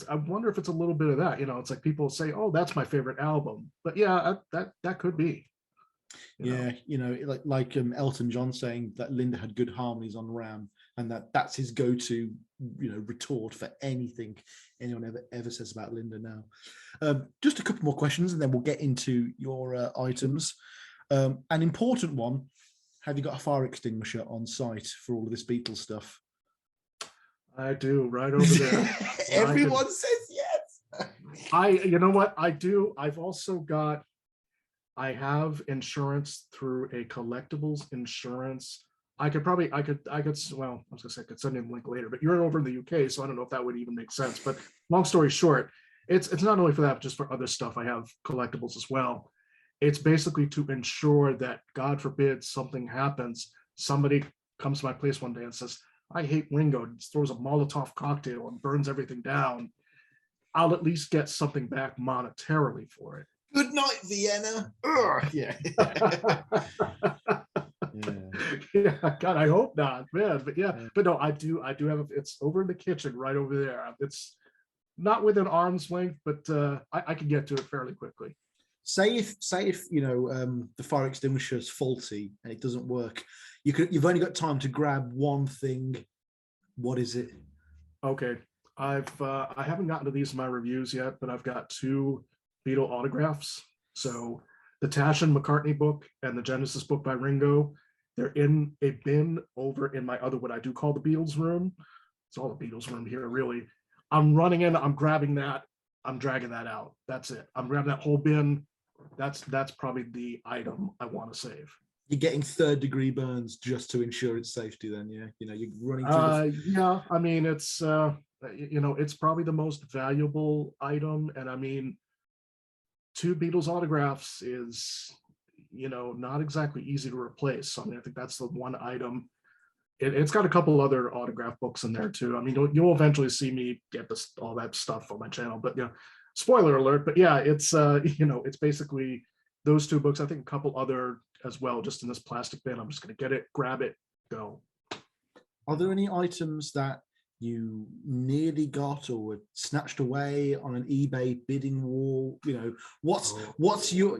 I wonder if it's a little bit of that, it's like people say, oh, that's my favorite album, but yeah, that could be. Like Elton John saying that Linda had good harmonies on Ram, and that's his go-to, retort for anything anyone ever says about Linda now. Just a couple more questions, and then we'll get into your items. An important one: have you got a fire extinguisher on site for all of this Beatles stuff? I do, right over there. Everyone says yes. You know what? I do. I have insurance through a collectibles insurance. I could, well, I was gonna say I could send you a link later, but you're over in the UK, so I don't know if that would even make sense. But long story short, it's not only for that, but just for other stuff. I have collectibles as well. It's basically to ensure that, God forbid, something happens. Somebody comes to my place one day and says, I hate Ringo, and throws a Molotov cocktail and burns everything down. I'll at least get something back monetarily for it. Good night, Vienna. Yeah. Yeah, God, I hope not, man. But yeah, but no, I do have it's over in the kitchen right over there. It's not within arm's length, but I can get to it fairly quickly. Say if the fire extinguisher is faulty and it doesn't work, you've only got time to grab one thing. What is it? Okay, I haven't gotten to these in my reviews yet, but I've got 2 Beatle autographs. So the Tash and McCartney book and the Genesis book by Ringo, they're in a bin over in my other, what I do call the Beatles room. It's all the Beatles room here, really. I'm running in, I'm grabbing that, I'm dragging that out. That's it. I'm grabbing that whole bin. That's probably the item I want to save. You're getting 3rd-degree burns just to ensure its safety then, yeah? You're running through yeah, I mean, it's it's probably the most valuable item. And I mean, 2 Beatles autographs is, not exactly easy to replace. So I mean, I think that's the one item. It's got a couple other autograph books in there too. I mean, you'll eventually see me get all that stuff on my channel, but spoiler alert. But yeah, it's it's basically those 2 books. I think a couple other as well, just in this plastic bin. I'm just going to get it, grab it, go. Are there any items that you nearly got or were snatched away on an eBay bidding war? What's your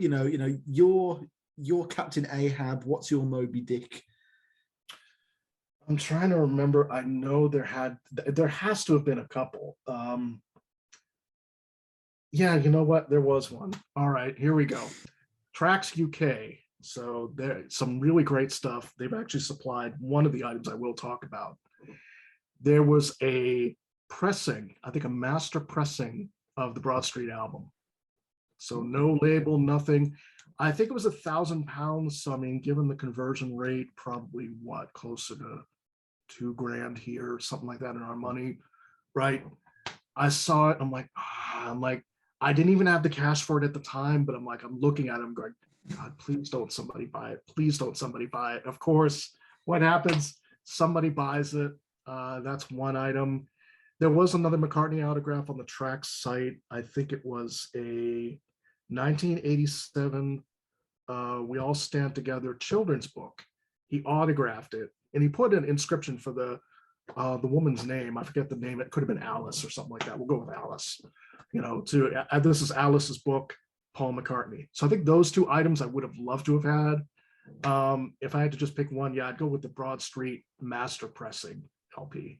your Captain Ahab? What's your Moby Dick? I'm trying to remember. I know there has to have been a couple. Yeah, you know what? There was one. All right, here we go. Tracks UK. So there's some really great stuff. They've actually supplied one of the items I will talk about. There was a pressing, I think a master pressing of the Broadstreet album. So no label, nothing. I think it was £1,000. So I mean, given the conversion rate, probably closer to $2,000 here, something like that in our money, right? I saw it. I'm like, I didn't even have the cash for it at the time, but I'm looking at it, I'm going, God, please don't somebody buy it. Please don't somebody buy it. Of course, what happens? Somebody buys it. That's one item. There was another McCartney autograph on the Tracks site. I think it was a 1987 We All Stand Together children's book. He autographed it, and he put an inscription for the woman's name. I forget the name. It could have been Alice or something like that. We'll go with Alice. This is Alice's book, Paul McCartney. So I think those 2 items I would have loved to have had. If I had to just pick one, I'd go with the Broadstreet master pressing LP.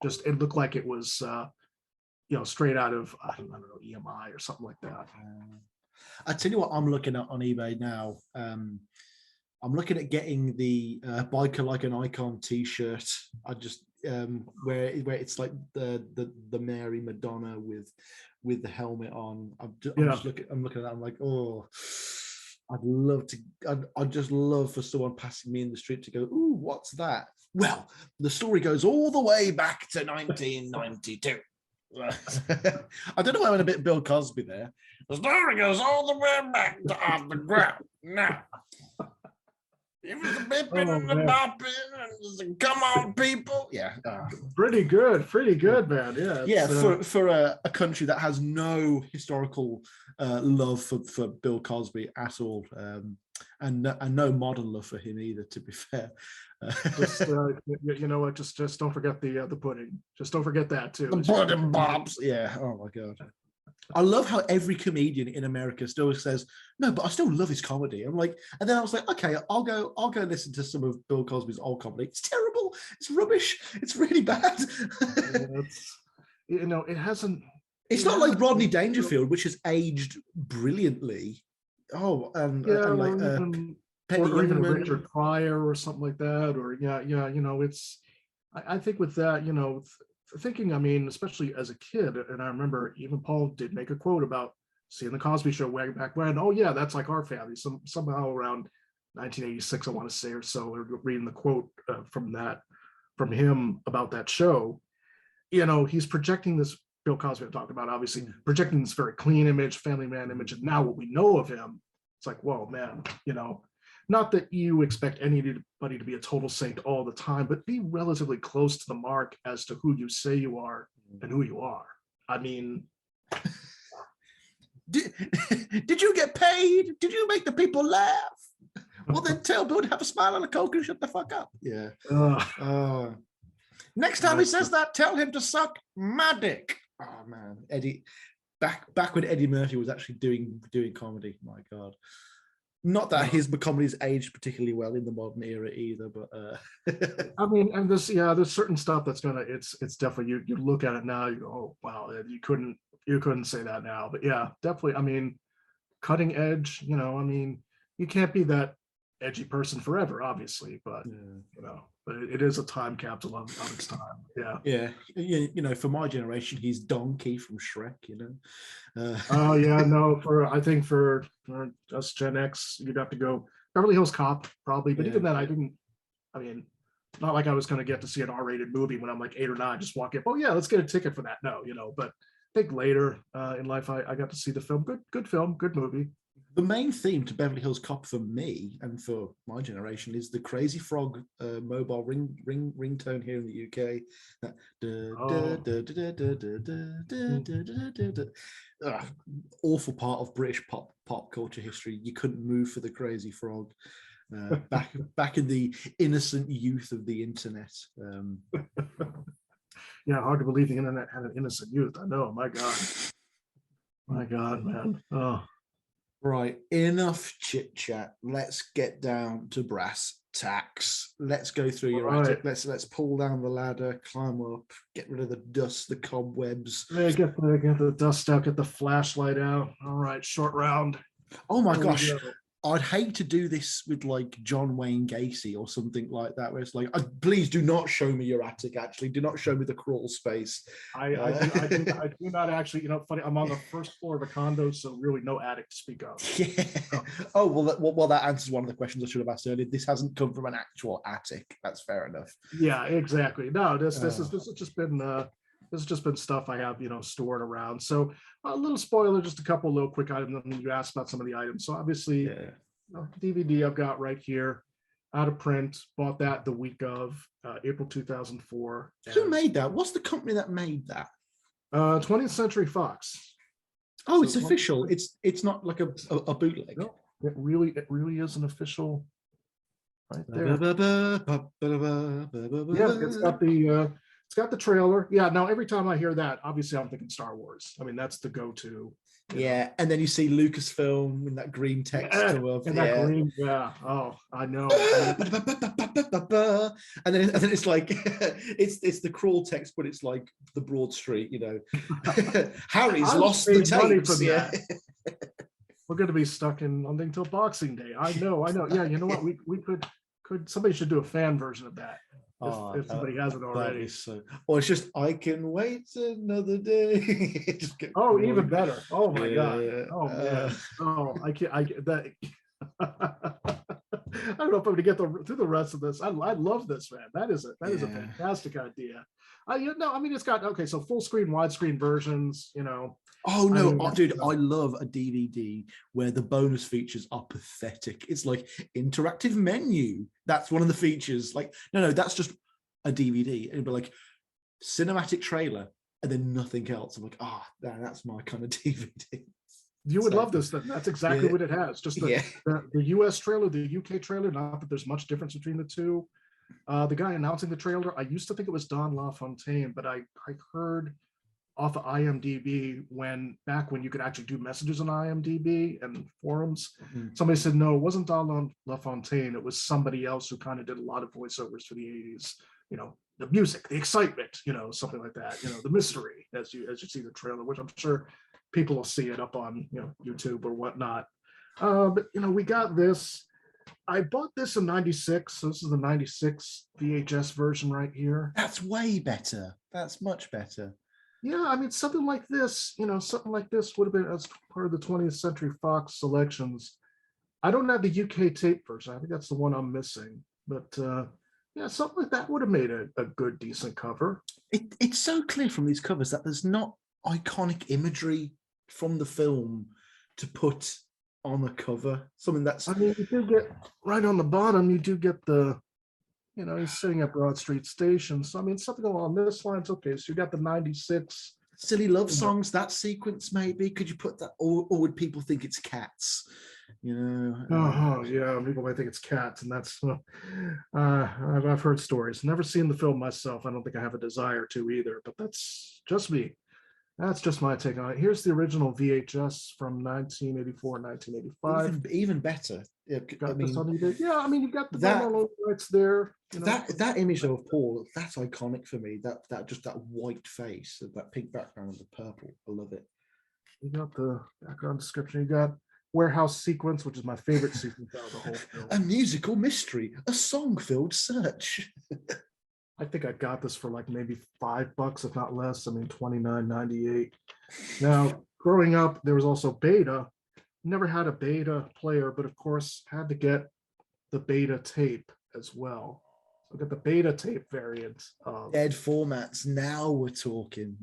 Just it looked like it was straight out of I don't know, EMI or something like that. I tell you what, I'm looking at on eBay now. I'm looking at getting the Biker Like an Icon T-shirt. I just where it's like the Mary Madonna with the helmet on. I'm looking at that. I'm like, oh, I'd just love for someone passing me in the street to go, ooh, what's that? Well, the story goes all the way back to 1992. I don't know why I went a bit Bill Cosby there. The story goes all the way back to Off the Ground. Now, it was a bipping and a bopping and just a, come on, people. Yeah. Pretty good, man. Yeah. Yeah, for a country that has no historical love for Bill Cosby at all, and no modern love for him either. To be fair, Just you know what? Just don't forget the pudding. Just don't forget that too. the pudding bobs. Yeah. Oh my god. I love how every comedian in America still says, no, but I still love his comedy. I'm like, and then I was like, okay, I'll go listen to some of Bill Cosby's old comedy. It's terrible. It's rubbish. It's really bad. It hasn't. It's not like Rodney Dangerfield, which has aged brilliantly. Oh, and like or even Richard Pryor or something like that. Or it's. I think with that, thinking, I mean, especially as a kid, and I remember even Paul did make a quote about seeing the Cosby Show way back when. Oh yeah, that's like our family. Somehow around 1986, I want to say, or so, or reading the quote from him about that show. He's projecting this, Bill Cosby I'm talking about, obviously projecting this very clean image, family man image, and now what we know of him, it's like, whoa, man, not that you expect anybody to be a total saint all the time, but be relatively close to the mark as to who you say you are and who you are. I mean, did you get paid? Did you make the people laugh? Well, then tell Bill to have a smile and a Coke and shut the fuck up. Yeah. Next time he says that, tell him to suck my dick. Oh man, Eddie, back when Eddie Murphy was actually doing comedy. My God. Not that his comedy's aged particularly well in the modern era either, but I mean, and there's certain stuff that's it's definitely you look at it now, you go, oh wow, you couldn't say that now. But yeah, definitely, I mean, cutting edge, I mean, you can't be that edgy person forever, obviously, but but it is a time capsule of its time. Yeah. For my generation, he's Donkey from Shrek. Oh yeah, no. I think for us Gen X, you'd have to go Beverly Hills Cop probably. But even then, I mean, not like I was going to get to see an R-rated movie when I'm like 8 or 9. Just walk in. Oh yeah, let's get a ticket for that. No, But I think later in life, I got to see the film. Good film, good movie. The main theme to Beverly Hills Cop for me and for my generation is the Crazy Frog mobile ringtone here in the UK. Awful part of British pop culture history. You couldn't move for the Crazy Frog. Back in the innocent youth of the internet. Yeah, hard to believe the internet had an innocent youth. I know. My God, man. Oh. Right, enough chit chat. Let's get down to brass tacks. Let's go through your attic. Let's pull down the ladder, climb up, get rid of the dust, the cobwebs. Yeah, get the dust out, get the flashlight out. All right, short round. Oh my gosh. I'd hate to do this with like John Wayne Gacy or something like that, where it's like, please do not show me your attic. Actually, do not show me the crawl space. I do not actually. Funny. I'm on the first floor of a condo, so really no attic to speak of. Yeah. Oh well, that answers one of the questions I should have asked earlier. This hasn't come from an actual attic. That's fair enough. Yeah, exactly. No, this has just been. This has just been stuff I have, stored around. So a little spoiler, just a couple little quick items. And you asked about some of the items. So obviously, DVD I've got right here, out of print. Bought that the week of April 2004. Who made that? What's the company that made that? 20th Century Fox. Oh, so it's official. It's not like a bootleg. No, it really is an official. Right there. Yeah, it's got the trailer. Yeah. Now, every time I hear that, obviously I'm thinking Star Wars. I mean, that's the go-to. Yeah. And then you see Lucasfilm with that green text come up. And that green, yeah. Oh, I know. and then it's like it's the crawl text, but it's like the Broadstreet, Harry's lost the tapes. Yeah. We're going to be stuck in London till Boxing Day. I know. Yeah. You know what? We could somebody should do a fan version of that. If somebody hasn't already. Or it's just, I can wait another day. Even better. Oh my God. Yeah. Oh man. I can't. I that. I don't know if I'm going to get through the rest of this. I love this, man. That is a fantastic idea. It's got so full screen, widescreen versions. Oh no, dude! I love a DVD where the bonus features are pathetic. It's like interactive menu. That's one of the features. Like, no, that's just a DVD. It'd be like cinematic trailer and then nothing else. I'm like, that's my kind of DVD. You would So, love this then. That's exactly yeah, what it has. Just yeah. the US trailer, the UK trailer, not that there's much difference between the two. The guy announcing the trailer, I used to think it was Don LaFontaine, but I heard off of IMDb back when you could actually do messages on IMDb and forums. Somebody said no, it wasn't Don LaFontaine. It was somebody else who kind of did a lot of voiceovers for the 80s. You know, the music, the excitement, you know, something like that. You know, the mystery as you see the trailer, which I'm sure people will see it up on YouTube or whatnot. But you know, we got this. I bought this in '96, so this is the '96 VHS version right here. That's way better. That's much better. Yeah, I mean, something like this, something like this would have been as part of the 20th Century Fox selections. I don't have the UK tape version. I think that's the one I'm missing. But yeah, something like that would have made a good, decent cover. It's so clear from these covers that there's not iconic imagery from the film to put on a cover. Something that's... I mean, you do get, right on the bottom, you do get the, he's sitting at Broadstreet Station. So, I mean, something along this lines. Okay, so you got the 96. Silly love songs, that sequence maybe. Could you put that, or would people think it's Cats? Oh yeah, people might think it's Cats, and that's I've heard stories. Never seen the film myself. I don't think I have a desire to either, but that's just me. That's just my take on it. Here's the original VHS from 1984, 1985. Even better. Yeah, I mean, you got the demo rights there. That image of Paul, that's iconic for me. That just that white face, that pink background with the purple. I love it. You got the background description. You got warehouse sequence, which is my favorite sequence out of the whole film. A musical mystery, a song-filled search. I think I got this for like maybe $5, if not less. I mean, $29.98. Now, growing up, there was also Beta. Never had a Beta player, but of course had to get the Beta tape as well. So got the Beta tape variant. Dead formats. Now we're talking.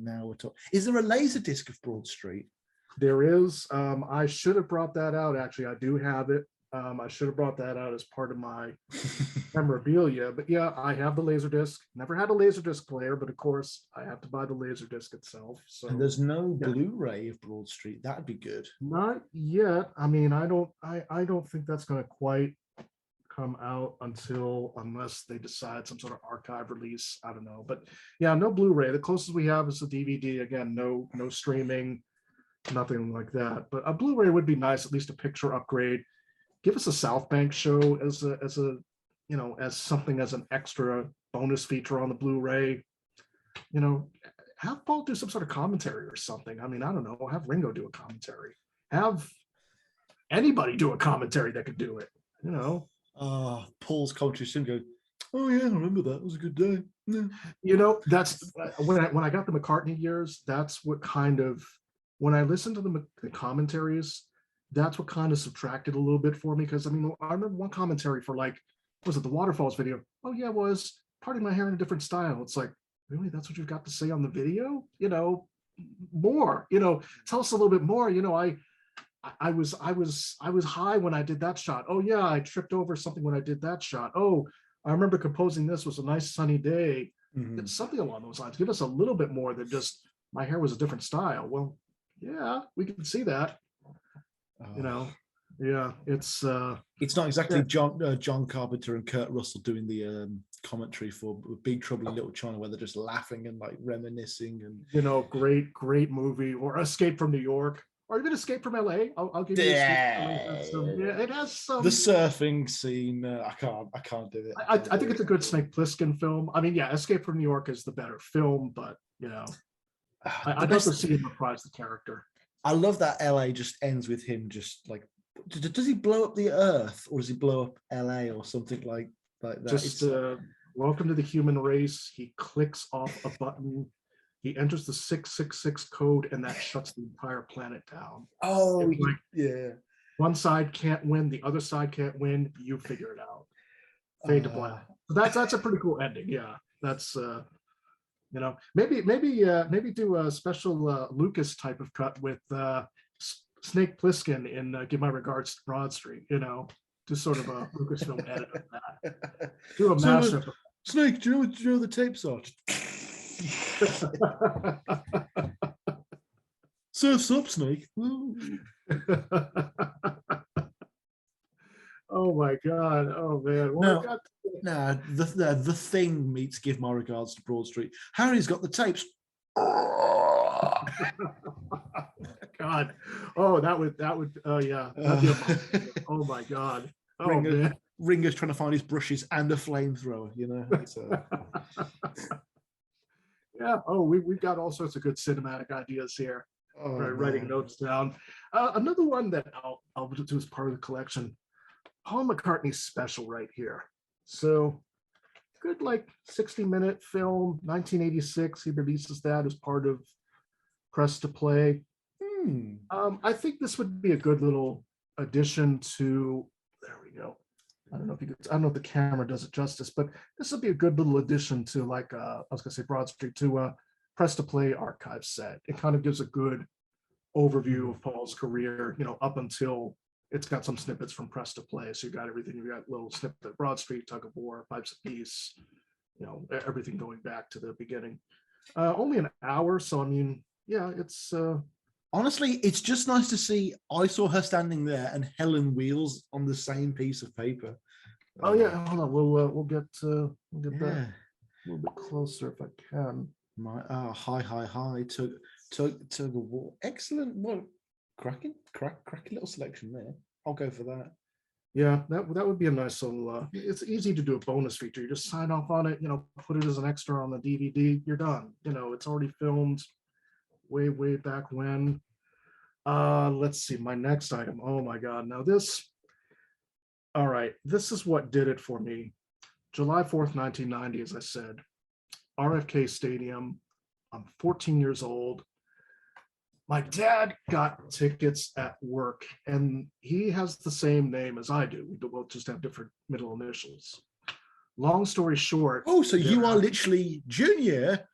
Is there a laser disc of Broadstreet? There is. I should have brought that out. Actually, I do have it. I should have brought that out as part of my memorabilia. But yeah, I have the Laserdisc. Never had a Laserdisc player, but of course I have to buy the Laserdisc itself. So and there's no Blu-ray of Broadstreet. That'd be good. Not yet. I mean, I don't think that's going to quite come out unless they decide some sort of archive release. I don't know. But yeah, no Blu-ray. The closest we have is the DVD. Again, no streaming, nothing like that. But a Blu-ray would be nice, at least a picture upgrade. Give us a South Bank show as something as an extra bonus feature on the Blu-ray. Have Paul do some sort of commentary or something. I mean, I don't know. Have Ringo do a commentary. Have anybody do a commentary that could do it. Paul's commentary soon go, oh yeah, I remember that. It was a good day. Yeah. That's when I got the McCartney years. That's what kind of, when I listened to the commentaries, that's what kind of subtracted a little bit for me. Because I mean, I remember one commentary for was it the Waterfalls video? Oh yeah, it was parting my hair in a different style. It's like, really, that's what you've got to say on the video? More. Tell us a little bit more. I was high when I did that shot. Oh yeah, I tripped over something when I did that shot. Oh, I remember composing this. Was a nice sunny day. Mm-hmm. Something along those lines. Give us a little bit more than just my hair was a different style. Well, yeah, we can see that. Yeah, it's not exactly John Carpenter and Kurt Russell doing the commentary for Big Trouble in Little China, where they're just laughing and reminiscing and great movie, or Escape from New York, or even Escape from LA. I'll give you it has some the surfing scene. I can't do it. I think it's a good Snake Plissken film. I mean, yeah, Escape from New York is the better film, but I'd love to see him reprise the character. I love that LA just ends with him just does he blow up the earth, or does he blow up LA or something like that? Just welcome to the human race. He clicks off a button. He enters the 666 code, and that shuts the entire planet down. Oh, yeah. One side can't win, the other side can't win. You figure it out. Fade to black. That's a pretty cool ending. Yeah, that's maybe do a special Lucas type of cut with Snake Plissken in Give My Regards to Broadstreet. Do sort of a Lucasfilm edit of that. Do a mashup. Snake, do you know the tapes are? Surf's up, Snake. Oh my God. Oh man. Well, I've No, got no, the thing meets give my regards to Broadstreet. Harry's got the tapes. God. Oh, that would oh yeah. That'd be a moment. Oh my God. Oh man. Ringo's trying to find his brushes and a flamethrower, you know. It's, Yeah. Oh, we've got all sorts of good cinematic ideas here. oh, Writing notes down. Another one that I'll do as part of the collection. Paul McCartney's special right here. So good, like 60-minute film, 1986. He releases that as part of Press to Play. I think this would be a good little addition to. There we go. I don't know if the camera does it justice, but this would be a good little addition to, like, I was gonna say Broadstreet, to a Press to Play archive set. It kind of gives a good overview of Paul's career, up until it's got some snippets from Press to Play. So you got everything. You got little snippet of Broadstreet, Tug of War, Pipes of Peace, everything going back to the beginning. Only an hour, so I mean, yeah, it's honestly, it's just nice to see. I saw her standing there and Helen Wheels on the same piece of paper. Oh yeah, hold on. We'll get that Yeah. a little bit closer if I can. Hi. Tug of War. Excellent. Well, cracking little selection there. I'll go for that. Yeah, that would be a nice little. It's easy to do a bonus feature. You just sign off on it, put it as an extra on the DVD. You're done. It's already filmed way back when. Let's see, my next item. Oh my God. Now this. All right, this is what did it for me. July 4th, 1990, as I said, RFK Stadium. I'm 14 years old. My dad got tickets at work, and he has the same name as I do. We both just have different middle initials. Long story short. Oh, so you are literally Junior.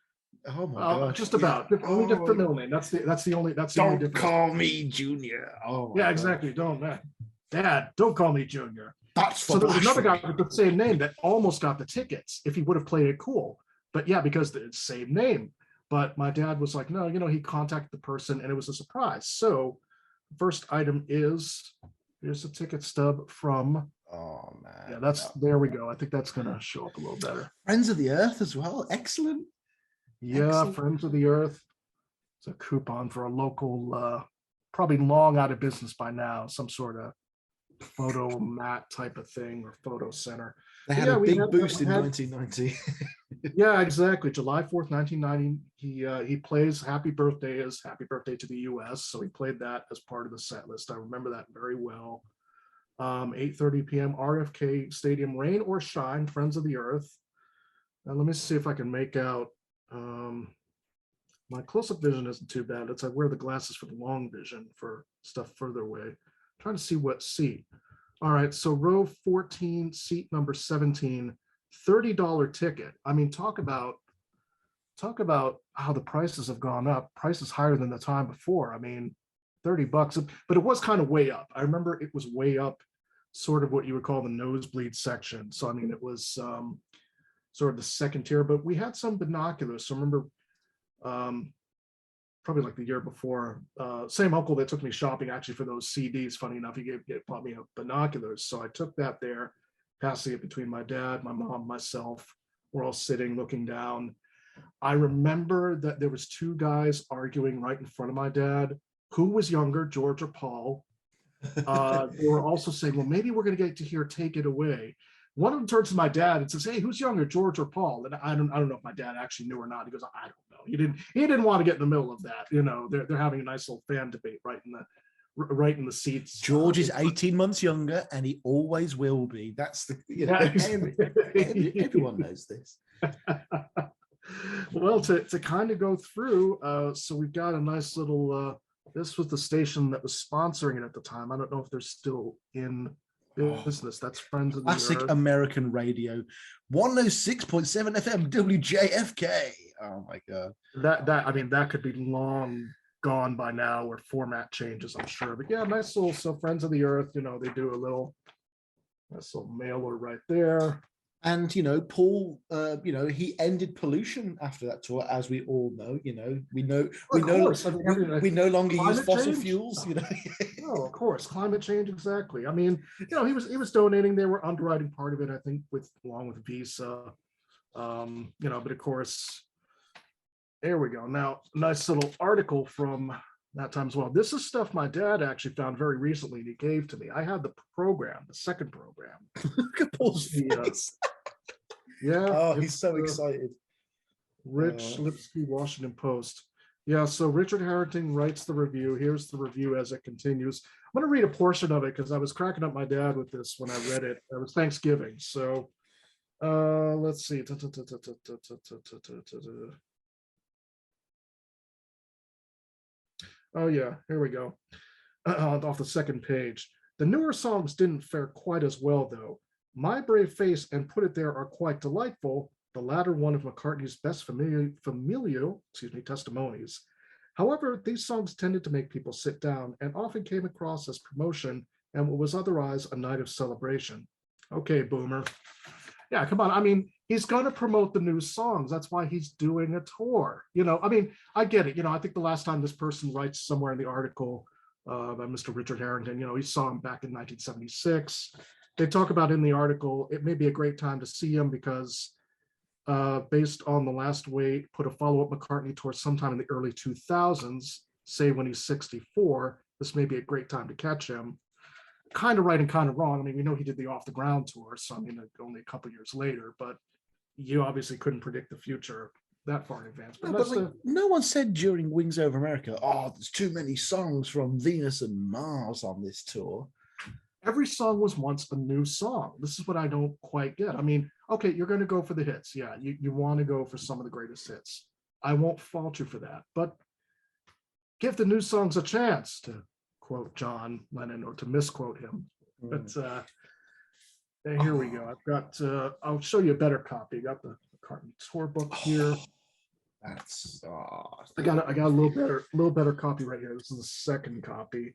Oh my gosh. Just about. Only different middle name. That's the only difference. Don't call me Junior. Oh yeah, exactly. Don't, man. Dad, don't call me Junior. That's so there was another guy with the same name that almost got the tickets if he would have played it cool. But yeah, because it's the same name. But my dad was like, no, he contacted the person and it was a surprise. So first item is, here's a ticket stub from. Oh man. Yeah, there we go. I think that's gonna show up a little better. Friends of the Earth as well. Excellent. Yeah, excellent. Friends of the Earth. It's a coupon for a local, probably long out of business by now, some sort of photo mat type of thing, or photo center. They had a big boost in 1990. Yeah, exactly. July 4th, 1990. He plays Happy Birthday as Happy Birthday to the US. So he played that as part of the set list. I remember that very well. 8:30 p.m. RFK Stadium, rain or shine, Friends of the Earth. Now let me see if I can make out. My close-up vision isn't too bad. It's I wear the glasses for the long vision for stuff further away. I'm trying to see what seat. All right, so row 14, seat number 17, $30 ticket. I mean, talk about how the prices have gone up. Prices higher than the time before. I mean, $30, but it was kind of way up. I remember it was way up, sort of what you would call the nosebleed section. So I mean, it was sort of the second tier, but we had some binoculars. So I remember probably like the year before, same uncle that took me shopping actually for those CDs, funny enough, he bought me binoculars. So I took that there, passing it between my dad, my mom, myself. We're all sitting looking down. I remember that there was two guys arguing right in front of my dad. Who was younger, George or Paul? They were also saying, well, maybe we're going to get to hear Take It Away. One of them turns to my dad and says, hey, who's younger, George or Paul? And I don't know if my dad actually knew or not. He goes, I don't know. He didn't want to get in the middle of that. They're having a nice little fan debate right in the seats. George is 18 months younger, and he always will be. That's everyone knows this. Well, to kind of go through, so we've got a nice little. This was the station that was sponsoring it at the time. I don't know if they're still in business. That's Friends of the Earth. Classic American radio, 106.7 FM WJFK. Oh my God. That could be long gone by now, or format changes, I'm sure. But yeah, nice little. So Friends of the Earth, they do a nice little mailer right there. And Paul, he ended pollution after that tour, as we all know. Of course, I mean, we no longer use climate fossil change. fuels. No, of course, climate change, exactly. I mean, he was donating. They were underwriting part of it, I think, along with Visa. But of course, there we go. Now, nice little article from that time as well. This is stuff my dad actually found very recently and he gave to me. I had the program, the second program. Look at Paul's face. Yeah. Oh, he's so excited. Rich Lipsky, Washington Post. Yeah, so Richard Harrington writes the review. Here's the review as it continues. I'm going to read a portion of it because I was cracking up my dad with this when I read it. It was Thanksgiving. So let's see. Oh, yeah, here we go. Off the second page. The newer songs didn't fare quite as well, though. My Brave Face and Put It There are quite delightful, the latter one of McCartney's best familial testimonies. However, these songs tended to make people sit down and often came across as promotion and what was otherwise a night of celebration. Okay, Boomer. Yeah, come on. I mean, he's going to promote the new songs. That's why he's doing a tour. I mean, I get it. I think the last time this person writes somewhere in the article by Mr. Richard Harrington, he saw him back in 1976. They talk about in the article, it may be a great time to see him because based on the last wait, put a follow-up McCartney tour sometime in the early 2000s, say when he's 64, this may be a great time to catch him. Kind of right and kind of wrong. I mean, we know he did the Off the Ground tour, so I mean, only a couple years later, but you obviously couldn't predict the future that far in advance. But no one said during Wings Over America, oh, there's too many songs from Venus and Mars on this tour. Every song was once a new song. This is what I don't quite get. I mean, okay, you're going to go for the hits. Yeah, you want to go for some of the greatest hits. I won't fault you for that, but give the new songs a chance, to quote John Lennon or to misquote him. But here we go. I've got, I'll show you a better copy. I got the McCartney tour book here. That's I got a little better copy right here. This is the second copy.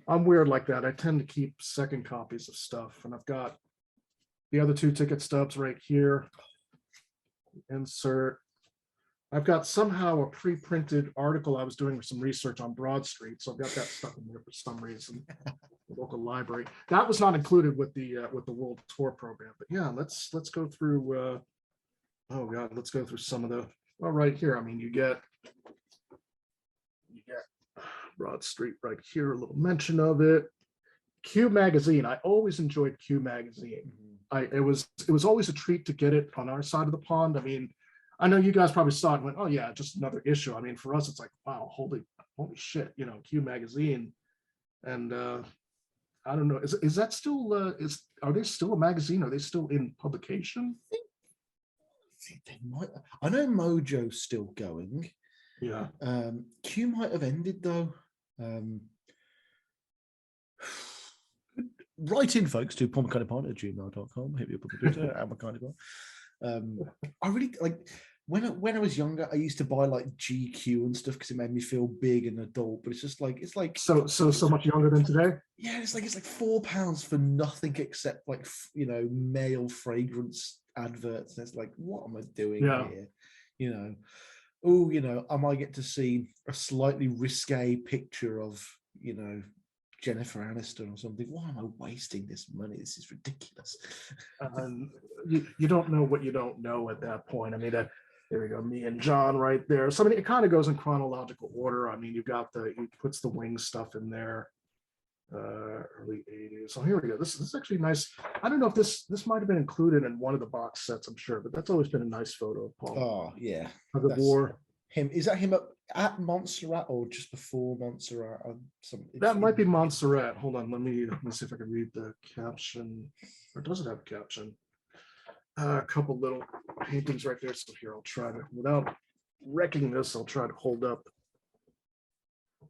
I'm weird like that. I tend to keep second copies of stuff, and I've got the other two ticket stubs right here. Insert. I've got somehow a pre-printed article I was doing some research on Broadstreet, so I've got that stuck in there for some reason. The local library that was not included with the World Tour program, but yeah, let's go through. Oh God, let's go through some of the. Well, right here. I mean, you get Broadstreet right here. A little mention of it. Q magazine. I always enjoyed Q magazine. It was always a treat to get it on our side of the pond. I mean, I know you guys probably saw it and went, oh yeah, just another issue. I mean, for us, it's like, wow, holy shit, Q magazine. And I don't know, is that still are they still a magazine? Are they still in publication? I think they might. I know Mojo's still going. Yeah. Q might have ended though. Write in, folks, to paulmccartneypod@gmail.com. Hit me up on the Twitter at McCartneypod. I really like when I was younger. I used to buy like GQ and stuff because it made me feel big and adult. But it's like so much younger than today. Yeah, it's like £4 for nothing except like male fragrance adverts. And it's like, what am I doing here? I might get to see a slightly risque picture of Jennifer Aniston or something. Why am I wasting this money? This is ridiculous. You don't know what you don't know at that point. I mean, there we go, me and John right there. So I mean, it kind of goes in chronological order. I mean, you've got he puts the Wings stuff in there, early 80s. So here we go. This is actually nice. I don't know if this might have been included in one of the box sets, I'm sure, but that's always been a nice photo of Paul. Oh yeah, the war. Him, is that him at Montserrat or just before Montserrat? That might be Montserrat. Hold on, let me see if I can read the caption. Or does it have a caption? A couple little paintings right there. So here, I'll try to, without wrecking this, I'll try to hold up.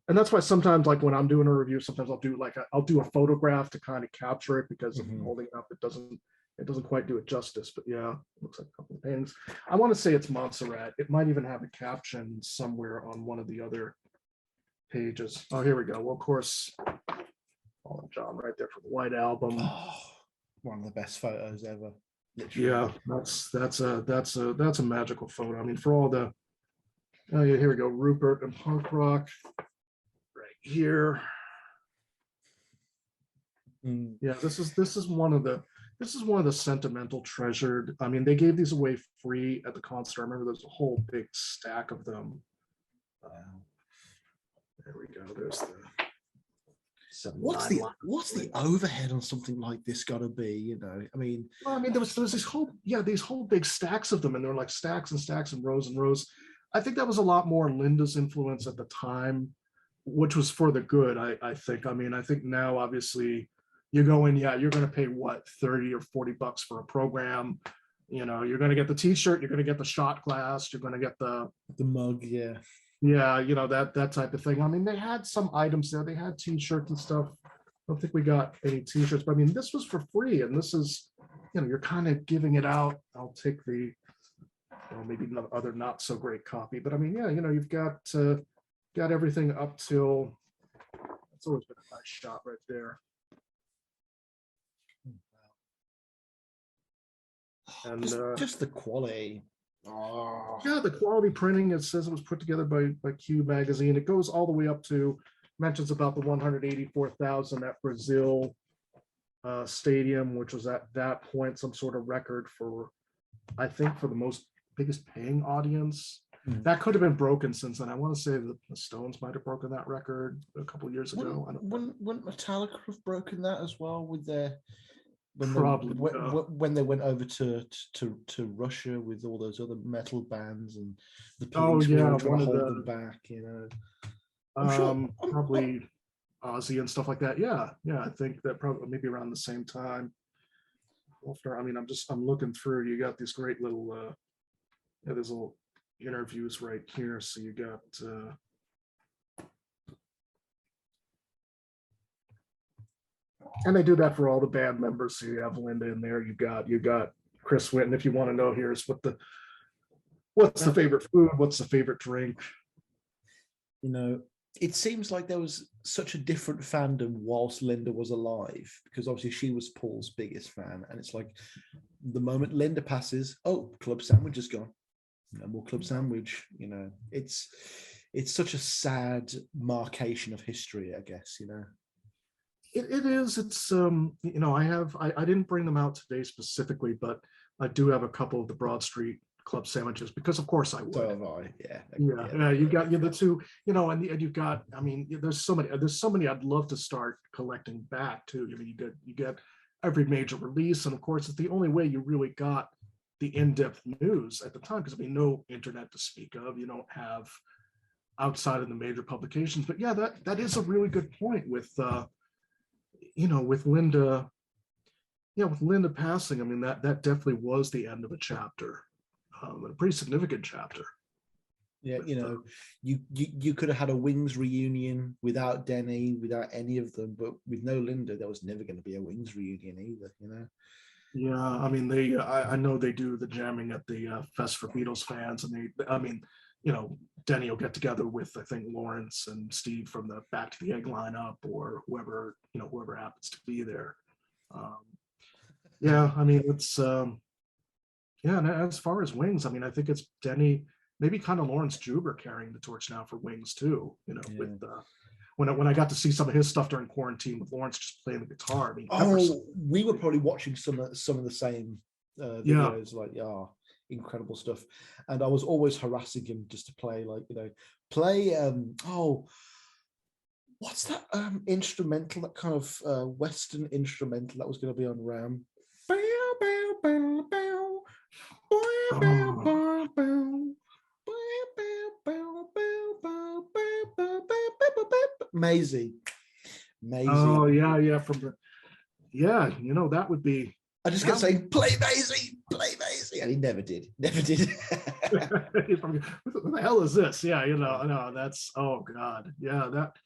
And that's why sometimes, like when I'm doing a review, sometimes I'll do a photograph to kind of capture it because of holding up, it doesn't quite do it justice. But yeah, it looks like a couple of things. I want to say it's Montserrat. It might even have a caption somewhere on one of the other pages. Oh, here we go. Well, of course, Paul and John right there for the White Album. Oh, one of the best photos ever. literally. Yeah, that's a magical photo. I mean, for all the oh yeah, here we go, Rupert and punk rock right here. Mm. Yeah, this is one of the sentimental treasured. I mean, they gave these away free at the concert. I remember there's a whole big stack of them. There we go. There's the what's the overhead on something like this got to be? You know, I mean, well, I mean, there was these whole big stacks of them, and they were like stacks and stacks and rows and rows. I think that was a lot more Linda's influence at the time, which was for the good. I think. I mean, I think now obviously you go in, yeah, you're going to pay what, 30 or 40 bucks for a program. You know, you're going to get the T-shirt, you're going to get the shot glass, you're going to get the mug, yeah. Yeah, you know, that type of thing. I mean, they had some items there. They had T-shirts and stuff. I don't think we got any T-shirts, but I mean, this was for free, and this is, you know, you're kind of giving it out. I'll take the, well, maybe other not so great copy, but I mean, yeah, you know, you've got everything up till. It's always been a nice shot right there. And just the quality. Oh. Yeah, the quality printing, it says it was put together by Q Magazine. It goes all the way up to, mentions about the 184,000 at Brazil stadium, which was at that point some sort of record for, I think, for the biggest paying audience. That could have been broken since then. I want to say that the Stones might have broken that record a couple of years ago. Wouldn't Metallica have broken that as well with their when they went over to Russia with all those other metal bands, and the police were trying to hold them back, you know. I'm sure probably Ozzy and stuff like that. Yeah, I think that probably maybe around the same time. I mean, I'm looking through. You got these great little there's little interviews right here. So you got and they do that for all the band members. So you have Linda in there. You got Chris Whitten. If you want to know, here's what's the favorite food? What's the favorite drink? You know, it seems like there was such a different fandom whilst Linda was alive, because obviously she was Paul's biggest fan. And it's like the moment Linda passes, oh, Club Sandwich is gone. No more Club Sandwich. You know, it's such a sad markation of history, I guess, you know. It is. It's you know, I didn't bring them out today specifically, but I do have a couple of the Broadstreet Club sandwiches because of course I would. So have I. Yeah. You've got the two, you know, and you've got. I mean, there's so many. I'd love to start collecting back too. I mean, you get every major release, and of course, it's the only way you really got the in-depth news at the time, because I mean, no internet to speak of. You don't have outside of the major publications. But yeah, that is a really good point with. You know, with Linda passing, I mean, that definitely was the end of a chapter, a pretty significant chapter. Yeah, you know, you could have had a Wings reunion without Denny, without any of them, but with no Linda, there was never going to be a Wings reunion either, you know. Yeah, I mean, I know they do the jamming at the Fest for Beatles fans, and I mean, you know, Denny will get together with, I think, Lawrence and Steve from the Back to the Egg lineup, or whoever happens to be there. Yeah, I mean, it's yeah. And as far as Wings, I mean, I think it's Denny, maybe kind of Lawrence Juber carrying the torch now for Wings too. You know, yeah. With when I got to see some of his stuff during quarantine with Lawrence just playing the guitar. I mean, we were probably watching some of the same videos, like incredible stuff. And I was always harassing him just to play, like, you know, what's that instrumental, that kind of Western instrumental that was going to be on Ram? Maisie. Oh yeah, you know, that would be. I just kept saying, play Maisie, and he never did. What the hell is this? Yeah, you know, no, that's, oh God, yeah, that.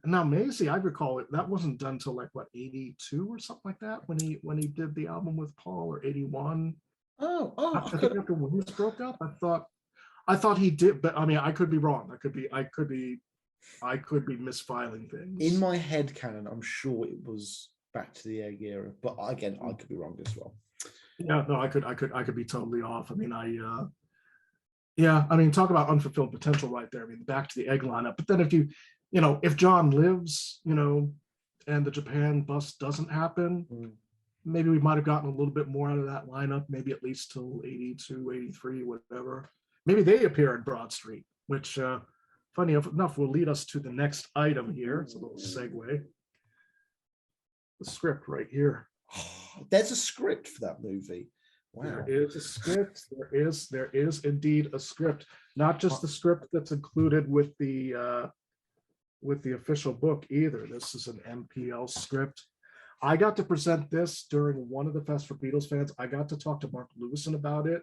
Now Maisie, I recall it. That wasn't done till like what, 82 or something like that, when he did the album with Paul, or 81. I think after Wings broke up, I thought he did, but I mean, I could be wrong. I could be misfiling things. In my head canon, I'm sure it was Back to the Egg era, but again, I could be wrong as well. Yeah, no, I could be totally off. I mean, yeah, I mean, talk about unfulfilled potential right there. I mean, back to the egg lineup. But then if if John lives, and the Japan bust doesn't happen, maybe we might have gotten a little bit more out of that lineup, maybe at least till 82, 83, whatever. Maybe they appear in Broadstreet, which, funny enough, will lead us to the next item here. It's a little segue. The script right here. There's a script for that movie. Wow. There is a script. There is indeed a script, not just the script that's included with the official book either. This is an MPL script. I got to present this during one of the Fest for Beatles fans. I got to talk to Mark Lewison about it.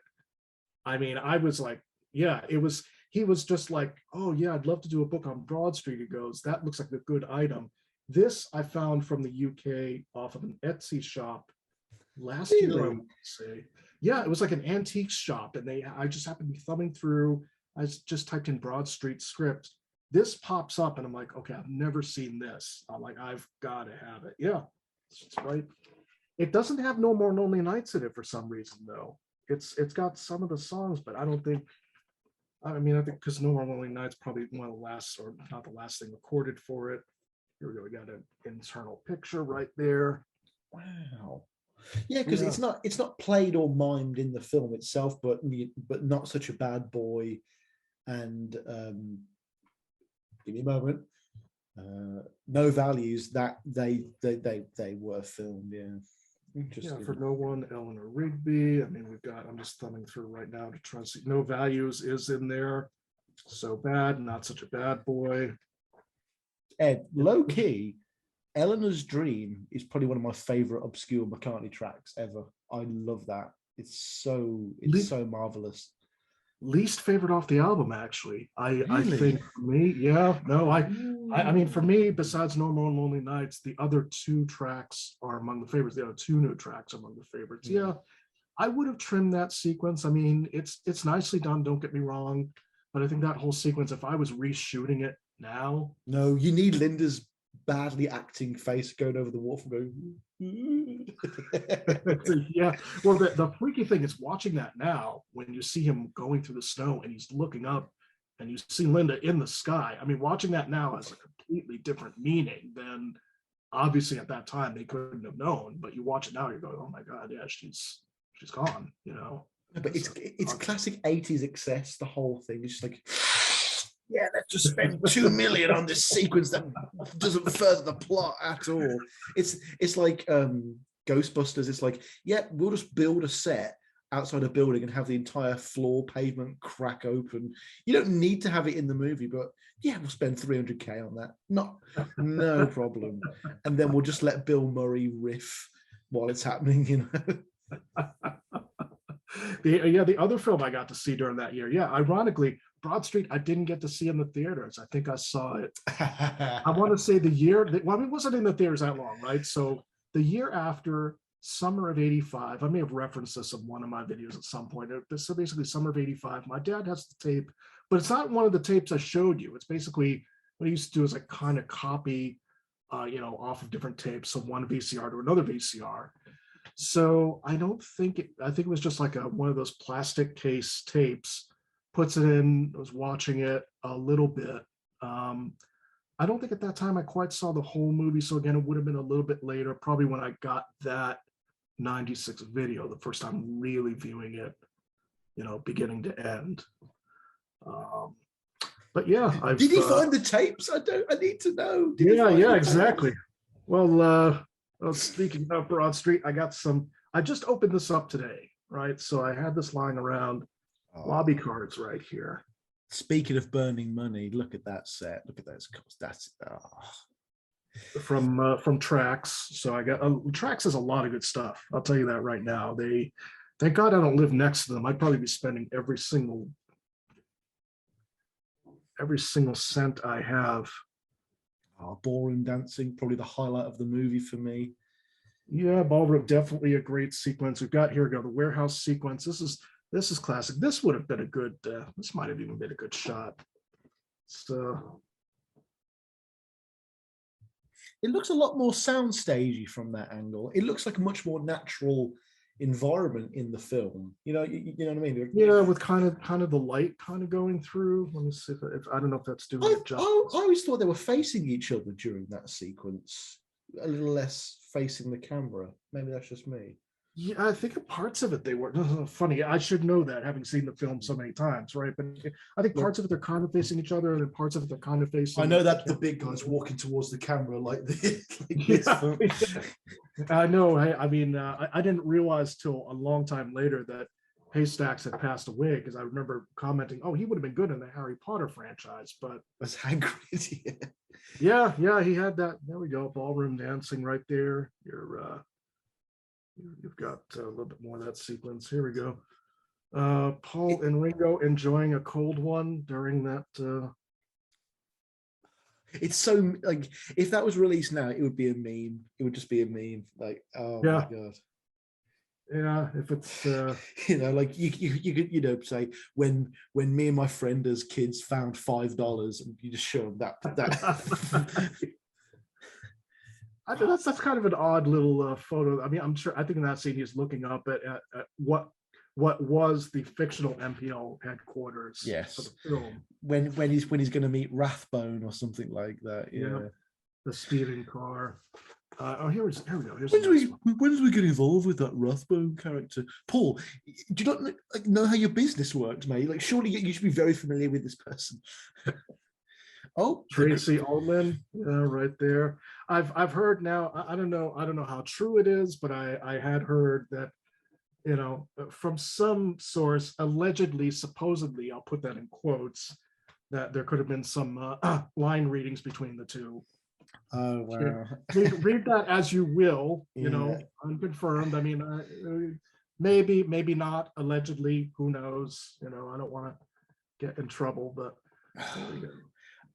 I mean, I was like, yeah, he was just like, oh yeah, I'd love to do a book on Broadstreet. He goes, that looks like a good item. This I found from the UK off of an Etsy shop last year, I would say. Yeah, it was like an antique shop, and I just happened to be thumbing through. I just typed in Broadstreet script. This pops up, and I'm like, okay, I've never seen this. I'm like, I've got to have it. Yeah, it's right. It doesn't have No More Lonely Nights in it for some reason, though. It's got some of the songs, but I don't think. I mean, I think because No More Lonely Nights probably one of the last, or not the last thing recorded for it. Here we go. We got an internal picture right there. Wow. Yeah, because it's not played or mimed in the film itself, but not such a bad boy, and give me a moment. No Values, that they were filmed. Yeah. Yeah, for No One, Eleanor Rigby. I mean, I'm just thumbing through right now to try to see. No Values is in there. So Bad, Not Such a Bad Boy. Ed, low key, Eleanor's Dream is probably one of my favorite obscure McCartney tracks ever. I love that. It's so marvelous. Least favorite off the album, actually. Really? I think for me, yeah, no, I mean, for me, besides No More Lonely Nights, the other two tracks are among the favorites. The other two new tracks are among the favorites. Yeah, I would have trimmed that sequence. I mean, it's nicely done, don't get me wrong, but I think that whole sequence, if I was reshooting it now. No, you need Linda's badly acting face going over the waterfall going. Yeah, well, the freaky thing is watching that now when you see him going through the snow and he's looking up and you see Linda in the sky. I mean, watching that now has a completely different meaning than obviously at that time they couldn't have known. But you watch it now, you're going, oh my god, yeah, she's gone. But it's classic 80s excess. The whole thing is just like, yeah, let's just spend 2 million on this sequence that doesn't further the plot at all. It's like Ghostbusters. It's like, yeah, we'll just build a set outside a building and have the entire floor pavement crack open. You don't need to have it in the movie, but yeah, we'll spend 300K on that. No problem. And then we'll just let Bill Murray riff while it's happening, The other film I got to see during that year, yeah, ironically, Broadstreet, I didn't get to see in the theaters. I think I saw it. I want to say the year, well, I mean, it wasn't in the theaters that long, right? So the year after, summer of 85, I may have referenced this in one of my videos at some point. So basically summer of 85, my dad has the tape, but it's not one of the tapes I showed you. It's basically what he used to do is like kind of copy, off of different tapes, so one VCR to another VCR. So I think it was just like one of those plastic case tapes, puts it in, was watching it a little bit. I don't think at that time I quite saw the whole movie. So again, it would have been a little bit later, probably when I got that 96 video, the first time really viewing it, beginning to end. But yeah, did he find the tapes? I need to know. Yeah, exactly. Well, speaking of Broadstreet, I just opened this up today, right? So I had this lying around, lobby cards right here. Speaking of burning money, look at that set. Look at those costs. That's from Tracks. So I got Tracks has a lot of good stuff. I'll tell you that right now. Thank God I don't live next to them. I'd probably be spending every single cent I have. Ballroom dancing, probably the highlight of the movie for me. Yeah, Ballroom, definitely a great sequence. We've got, here we go, the warehouse sequence. This is classic. This would have been a good, this might have even been a good shot. So it looks a lot more soundstagey from that angle. It looks like a much more natural environment in the film. You know what I mean? Yeah, with kind of the light kind of going through. Let me see if I don't know if that's doing it justice. I always thought they were facing each other during that sequence, a little less facing the camera. Maybe that's just me. Yeah, I think parts of it they were funny. I should know that, having seen the film so many times, right? But I think parts of it they're kind of facing each other, and then parts of it they're kind of facing. I know that the big guy's walking towards the camera like this. I know. I mean, I didn't realize till a long time later that Haystacks had passed away, because I remember commenting, "Oh, he would have been good in the Harry Potter franchise." But that's Hagrid. Yeah, he had that. There we go, ballroom dancing right there. You've got a little bit more of that sequence. Here we go. Paul and Ringo enjoying a cold one during that. It's so like, if that was released now, it would be a meme. It would just be a meme. Like, oh my god. Yeah, if it's like you could say when me and my friend as kids found $5 and you just show them that. That's kind of an odd little photo. I mean, I think in that scene he's looking up at what was the fictional MPL headquarters. Yes. For the film. When he's going to meet Rathbone or something like that. Yeah. The speeding car. Here we go. When did we get involved with that Rathbone character? Paul, do you not know how your business works, mate? Like, surely you should be very familiar with this person. Oh, Tracy Ullman, right there. I've heard now. I don't know how true it is, but I had heard that, from some source, allegedly, supposedly, I'll put that in quotes, that there could have been some line readings between the two. Oh wow! Read that as you will. Unconfirmed. I mean, maybe not. Allegedly, who knows? I don't want to get in trouble, but there we go.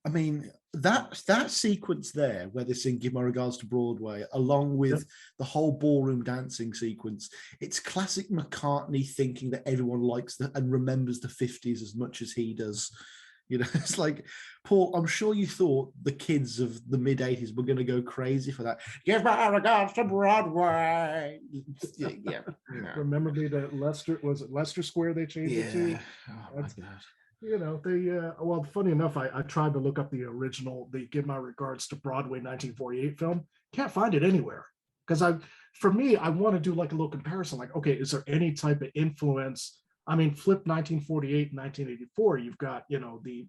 I mean, that sequence there where they sing "Give My Regards to Broadway," along with the whole ballroom dancing sequence, it's classic McCartney thinking that everyone likes and remembers the 50s as much as he does. It's like, Paul, I'm sure you thought the kids of the mid 80s were going to go crazy for that. Give my regards to Broadway. Yeah. Remember me that Leicester Square they changed it to? Oh my God. Well, funny enough, I tried to look up the original, the Give My Regards to Broadway 1948 film. Can't find it anywhere. Because for me, I want to do like a little comparison. Like, okay, is there any type of influence? I mean, flip 1948 and 1984, you've got, the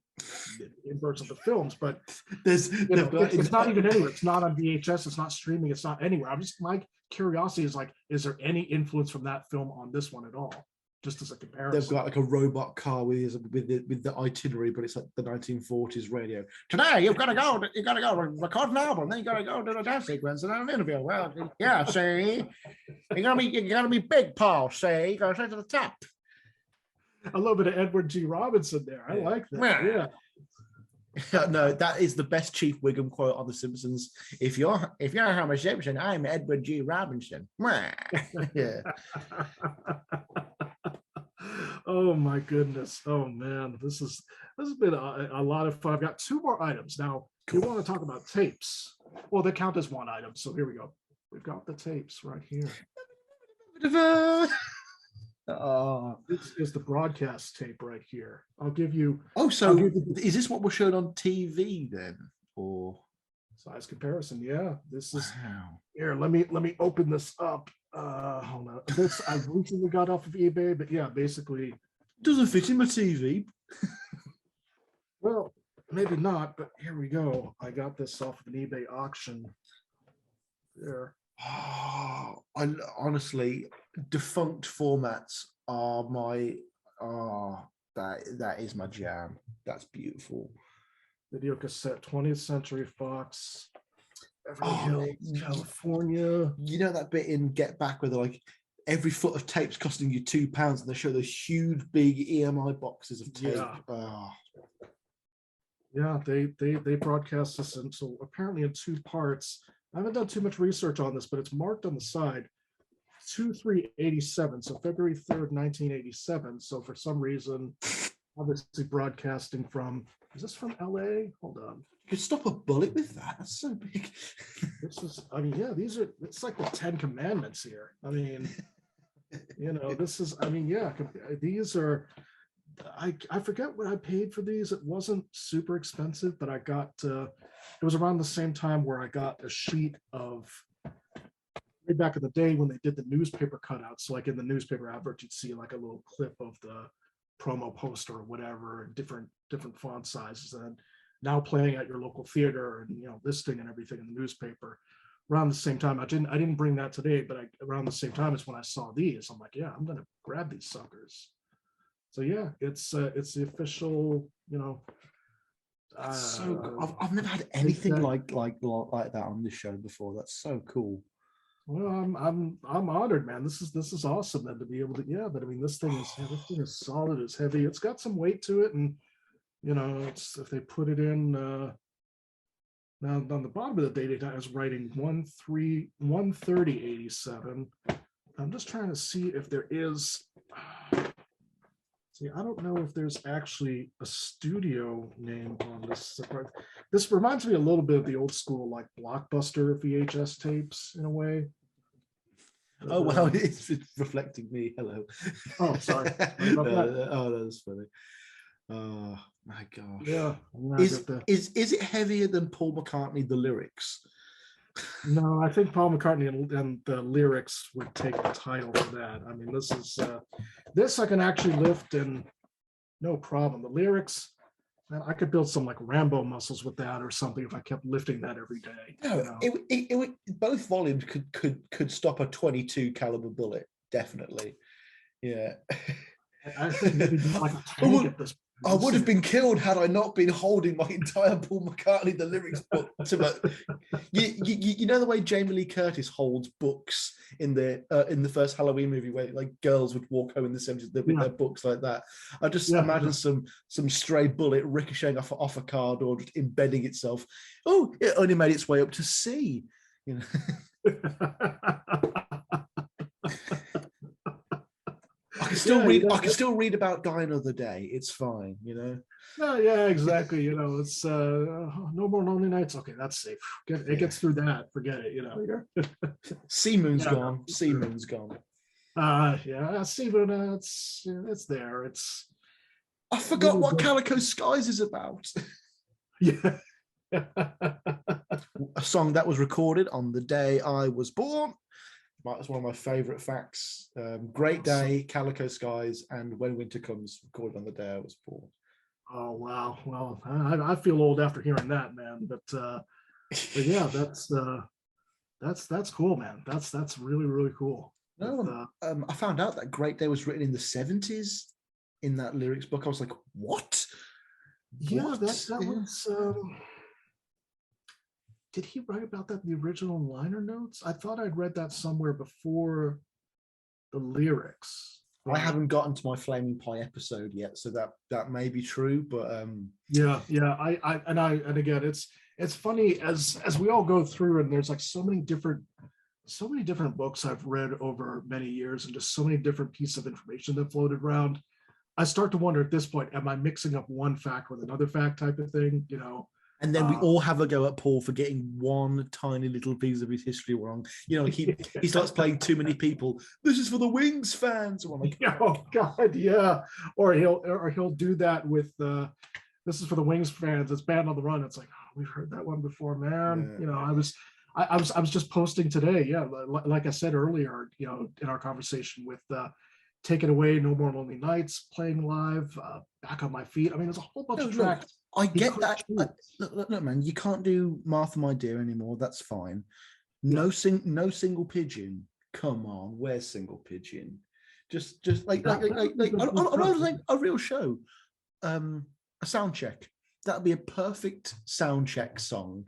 inverse of the films, but it's not even anywhere. It's not on VHS. It's not streaming. It's not anywhere. My curiosity is like, is there any influence from that film on this one at all? Just as a comparison. They've got like a robot car with the itinerary, but it's like the 1940s radio. Today you've got to go record an album, then you got to go to the dance sequence and an interview. Well, yeah, see, you're gonna be big, Paul. See, you gotta straight to the top. A little bit of Edward G. Robinson there. I like that. Yeah. No, that is the best Chief Wiggum quote on The Simpsons. If you're Homer Simpson, I'm Edward G. Robinson. Yeah. Oh my goodness. Oh man, this has been a lot of fun. I've got two more items. Now, we want to talk about tapes. Well, they count as one item. So here we go. We've got the tapes right here. This is the broadcast tape right here. I'll give you. Oh, so is this what was shown on TV then, or size comparison? Yeah, this is. Wow. Here, let me open this up. Hold on. This I recently got off of eBay, but yeah, basically doesn't fit in my TV. Well, maybe not, but here we go. I got this off of an eBay auction. There. Oh, honestly, defunct formats are my that is my jam. That's beautiful. Video cassette, 20th Century Fox, Beverly Hills, California. You know that bit in Get Back where they're like, every foot of tape's costing you £2, and they show those huge big EMI boxes of tape. Yeah, they broadcast this in, so apparently in two parts. I haven't done too much research on this, but it's marked on the side 2/3/87, so February 3rd, 1987. So for some reason, obviously broadcasting from, is this from LA? Hold on. You could stop a bullet with that. That's so big. This is, I mean, yeah, it's like the 10 Commandments here. I mean, This is, I mean, yeah, these are, I forget what I paid for these. It wasn't super expensive, but I got, it was around the same time where I got a sheet of, way back in the day when they did the newspaper cutouts. So like in the newspaper advert, you'd see like a little clip of the promo poster or whatever, and different font sizes, and now playing at your local theater and listing and everything in the newspaper. Around the same time, I didn't bring that today, but around the same time as when I saw these, I'm like, yeah, I'm gonna grab these suckers. So yeah, it's the official, That's so cool. I've never had anything like that on this show before. That's so cool. Well, I'm honored, man. This is awesome, man, to be able to, yeah. But I mean, this thing is solid, it's heavy, it's got some weight to it, and it's, if they put it in, now on the bottom of the date, I was writing 13087. I'm just trying to see if there is. See, I don't know if there's actually a studio name on this. This reminds me a little bit of the old school, like Blockbuster VHS tapes in a way. Oh, wow, it's reflecting me. Hello. Oh, sorry. Oh, that's funny. Oh my gosh. Yeah. Is it heavier than Paul McCartney, the lyrics? No, I think Paul McCartney and the lyrics would take the title for that. I mean, this is this I can actually lift and no problem. The lyrics, man, I could build some like Rambo muscles with that or something if I kept lifting that every day. No, it both volumes could stop a 22 caliber bullet, definitely. Yeah. I think maybe like a tank at this point. I would have been killed had I not been holding my entire Paul McCartney the lyrics book. You know the way Jamie Lee Curtis holds books in the first Halloween movie, where like girls would walk home in the 70s with their books like that. I just imagine some stray bullet ricocheting off a car door, just embedding itself. Oh, it only made its way up to C. I can still read about Die Another Day. It's fine, No, yeah, exactly. It's No More Lonely Nights. Okay, that's safe. It gets through that. Forget it. Sea Moon's gone. Sea Moon's gone. Yeah, Sea Moon. It's there. I forgot what Calico Skies is about. Yeah. A song that was recorded on the day I was born. That's one of my favorite facts. Great Day, Calico Skies, and When Winter Comes, recorded on the day I was born. Oh wow! Well, I feel old after hearing that, man. But yeah, that's cool, man. That's really really cool. No, I found out that Great Day was written in the 70s. In that lyrics book, I was like, what? Yeah, that was. Did he write about that in the original liner notes? I thought I'd read that somewhere before the lyrics. I haven't gotten to my Flaming Pie episode yet, so that may be true, but yeah. And again, it's funny as we all go through, and there's like so many different books I've read over many years, and just so many different pieces of information that floated around. I start to wonder at this point, am I mixing up one fact with another fact type of thing? And then we all have a go at Paul for getting one tiny little piece of his history wrong. He starts playing too many people. This is for the Wings fans. Or like, oh God, yeah. Or he'll do that with this is for the Wings fans. It's Band on the Run. It's like, oh, we've heard that one before, man. Yeah. I was just posting today. Yeah, like I said earlier, in our conversation with Take It Away, No More Lonely Nights playing live, Back on My Feet. I mean, there's a whole bunch of tracks. I get that. Look, man, you can't do Martha My Dear anymore. That's fine. No Single Pigeon. Come on, where's Single Pigeon? Just like a real show. A sound check. That'd be a perfect sound check song,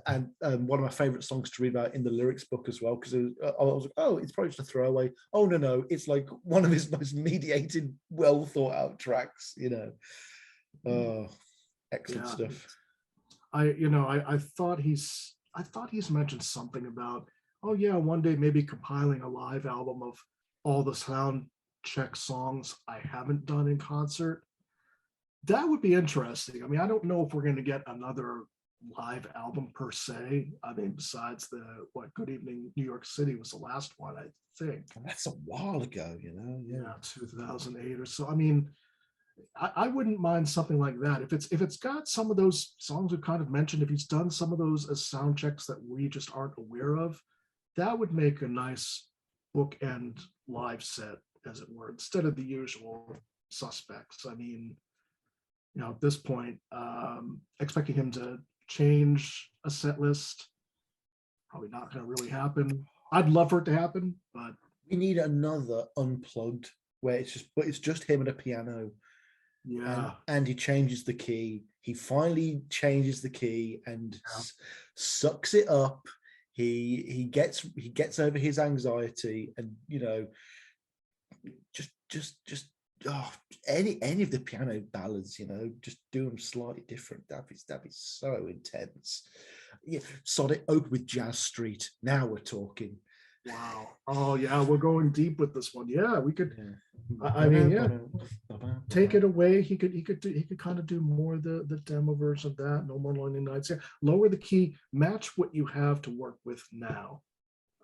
And one of my favorite songs to read about in the lyrics book as well, because I was like, oh, it's probably just a throwaway. Oh no, it's like one of his most mediated, well thought out tracks. Oh, excellent stuff. I thought he's mentioned something about, oh yeah, one day maybe compiling a live album of all the sound check songs I haven't done in concert. That would be interesting. I mean, I don't know if we're going to get another live album per se. I mean, besides Good Evening New York City was the last one, I think. And that's a while ago, Yeah, 2008 or so. I mean, I wouldn't mind something like that if it's got some of those songs we've kind of mentioned. If he's done some of those as sound checks that we just aren't aware of, that would make a nice bookend live set, as it were, instead of the usual suspects. I mean, at this point, expecting him to change a set list, probably not going to really happen. I'd love for it to happen, but we need another unplugged where it's just him and a piano. Yeah. And he changes the key. He finally changes the key and sucks it up. He gets over his anxiety, and just any of the piano ballads, just do them slightly different. That'd be so intense. Yeah, sod it open with Jazz Street. Now we're talking. Wow. Oh yeah, we're going deep with this one. Yeah, we could. Yeah. I mean, yeah. Take it away. He could kind of do more the demo version of that. No More Lonely Nights. Yeah. Lower the key. Match what you have to work with now.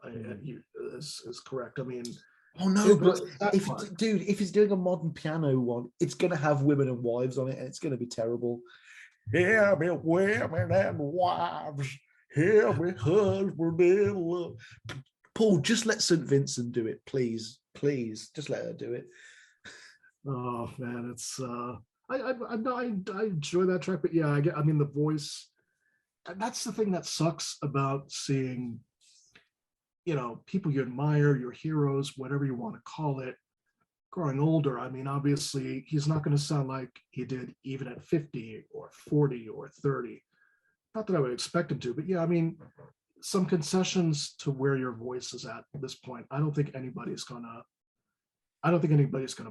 Is correct. I mean. Oh no, but if he's doing a modern piano one, it's gonna have women and wives on it, and it's gonna be terrible. Hear me, women and wives. Hear me, husband. Paul, just let St. Vincent do it, please. Please, just let her do it. Oh man, it's I enjoy that track, but yeah, I mean the voice. That's the thing that sucks about seeing, people you admire, your heroes, whatever you want to call it, growing older. I mean, obviously, he's not going to sound like he did even at 50 or 40 or 30. Not that I would expect him to, but yeah, I mean, some concessions to where your voice is at this point. I don't think anybody's gonna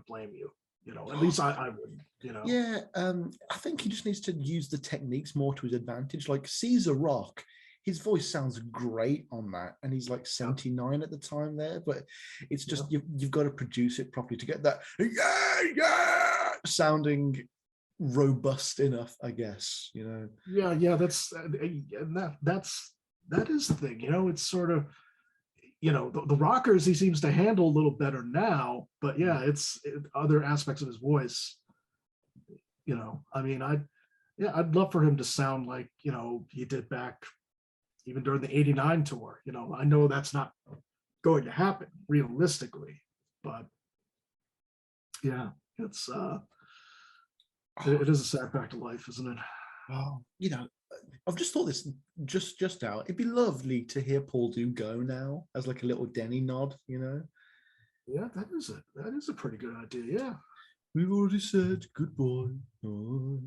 blame you. At least I wouldn't. Yeah, I think he just needs to use the techniques more to his advantage. Like Caesar Rock, his voice sounds great on that, and he's like 79 at the time there. But it's just you've got to produce it properly to get that sounding robust enough, I guess. Yeah, that is the thing. It's sort of, the rockers he seems to handle a little better now, but yeah, it's other aspects of his voice. I mean, I'd love for him to sound like he did back even during the '89 tour. I know that's not going to happen realistically, but yeah, it's it is a sad fact of life, isn't it? Oh, I've just thought this just out. It'd be lovely to hear Paul do Go Now as like a little Denny nod, Yeah, that is a pretty good idea. Yeah. We've already said goodbye. Oh,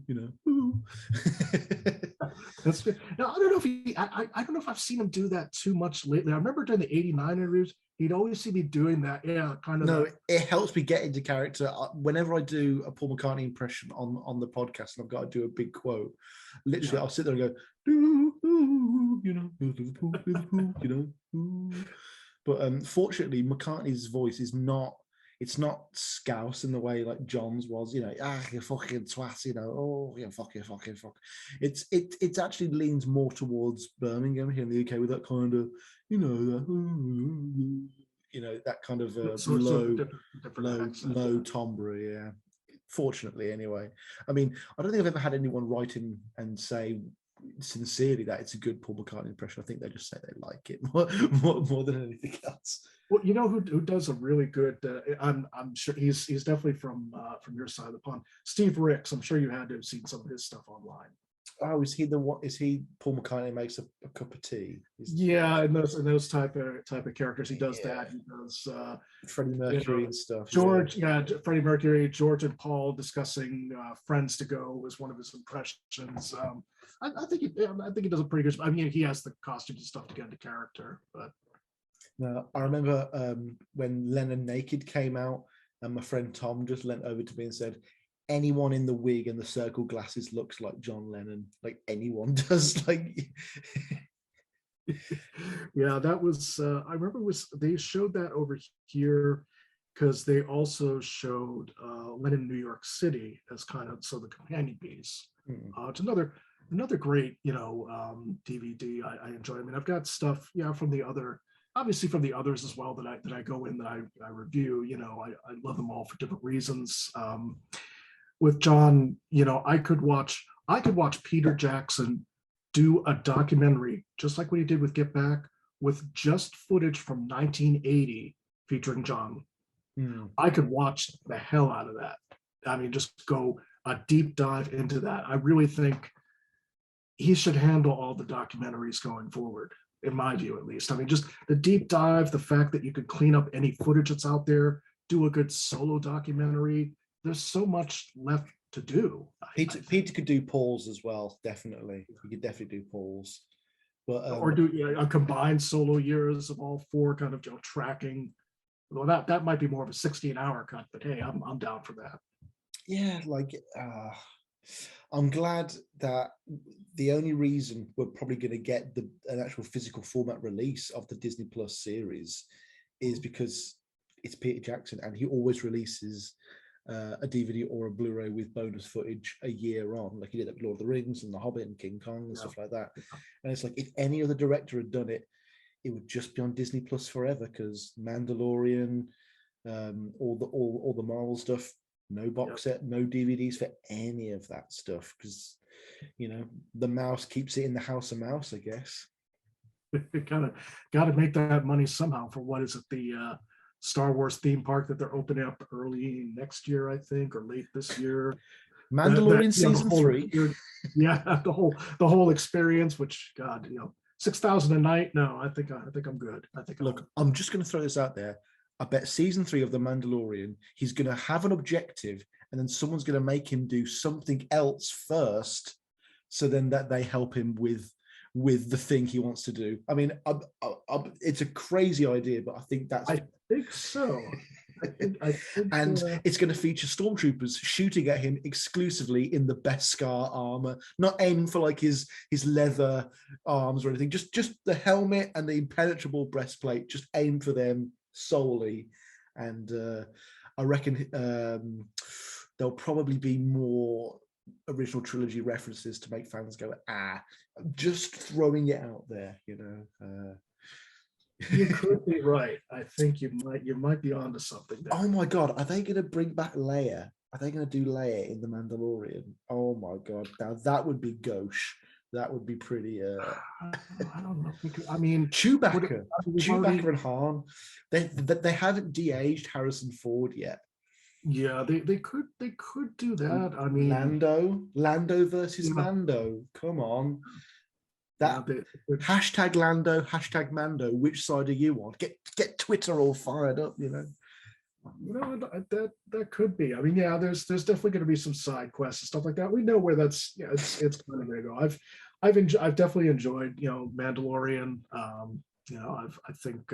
That's good. Now I don't know if I don't know if I've seen him do that too much lately. I remember during the '89 interviews, he'd always see me doing that. Yeah, kind of. No, it helps me get into character. Whenever I do a Paul McCartney impression on the podcast, and I've got to do a big quote, literally, I'll sit there and go, But fortunately, McCartney's voice is not. It's not scouse in the way like John's was, you fucking twat, oh, you fucking. It's actually leans more towards Birmingham here in the UK with that kind of, that kind of low timbre, yeah. Fortunately, anyway. I mean, I don't think I've ever had anyone write in and say sincerely that it's a good Paul McCartney impression. I think they just say they like it more than anything else. Well, who does a really good. I'm sure he's definitely from your side of the pond. Steve Ricks. I'm sure you had to have seen some of his stuff online. Oh, is he Paul McCartney makes a cup of tea? Yeah, and those type of characters. He does that. He does Freddie Mercury and stuff. George, Freddie Mercury, George and Paul discussing Friends to Go was one of his impressions. I think he does a pretty good. I mean, he has the costumes and stuff to get into character, but. No, I remember when Lennon Naked came out, and my friend Tom just leant over to me and said, anyone in the wig and the circle glasses looks like John Lennon. Like anyone does. Like, yeah, that was. I remember they showed that over here because they also showed Lennon New York City as kind of the companion piece. It's another another great, DVD I enjoy. I mean, I've got stuff, from the other, obviously from the others as well that I go in that I review. I love them all for different reasons. With John, I could watch Peter Jackson do a documentary just like what he did with Get Back, with just footage from 1980 featuring John. I could watch the hell out of that. I mean, just go a deep dive into that. I really think he should handle all the documentaries going forward, in my view, at least. I mean, just the deep dive, the fact that you could clean up any footage that's out there, do a good solo documentary. There's so much left to do. Peter could do Paul's as well, definitely. He could definitely do Paul's. But, or do a combined solo years of all four, kind of tracking. Well, that might be more of a 16-hour cut, but hey, I'm down for that. Yeah, I'm glad that the only reason we're probably going to get an actual physical format release of the Disney Plus series is because it's Peter Jackson, and he always releases a DVD or a Blu-ray with bonus footage a year on, like he did at Lord of the Rings and The Hobbit and King Kong and stuff like that. And it's like, if any other director had done it, it would just be on Disney Plus forever, because Mandalorian, all the Marvel stuff, no box set, no DVDs for any of that stuff, because the mouse keeps it in the house of mouse, I guess. Got to make that money somehow for, what is it, the Star Wars theme park that they're opening up early next year, I think, or late this year. Mandalorian season 3. Yeah, the whole experience, which, God, $6,000 a night. No, I think I'm good. I'm just going to throw this out there. I bet season 3 of The Mandalorian, he's going to have an objective, and then someone's going to make him do something else first, so then that they help him with the thing he wants to do. I mean, it's a crazy idea, but I think that's. I think so. It's going to feature stormtroopers shooting at him exclusively in the Beskar armor, not aiming for like his leather arms or anything. Just the helmet and the impenetrable breastplate. Just aim for them solely, and I reckon there'll probably be more original trilogy references to make fans go, just throwing it out there, You could be right. I think you might be onto something there. Oh my God, are they going to bring back Leia? Are they going to do Leia in The Mandalorian? Oh my God, now that would be gauche. That would be pretty. I don't know. I mean, Chewbacca and Han. They haven't de-aged Harrison Ford yet. Yeah, they could do that. I mean, Lando versus Mando. Come on. Hashtag Lando, hashtag Mando. Which side are you on? Get Twitter all fired up, that could be. I mean, there's definitely going to be some side quests and stuff like that. We know where that's it's kind of going to go. I've definitely enjoyed Mandalorian. I think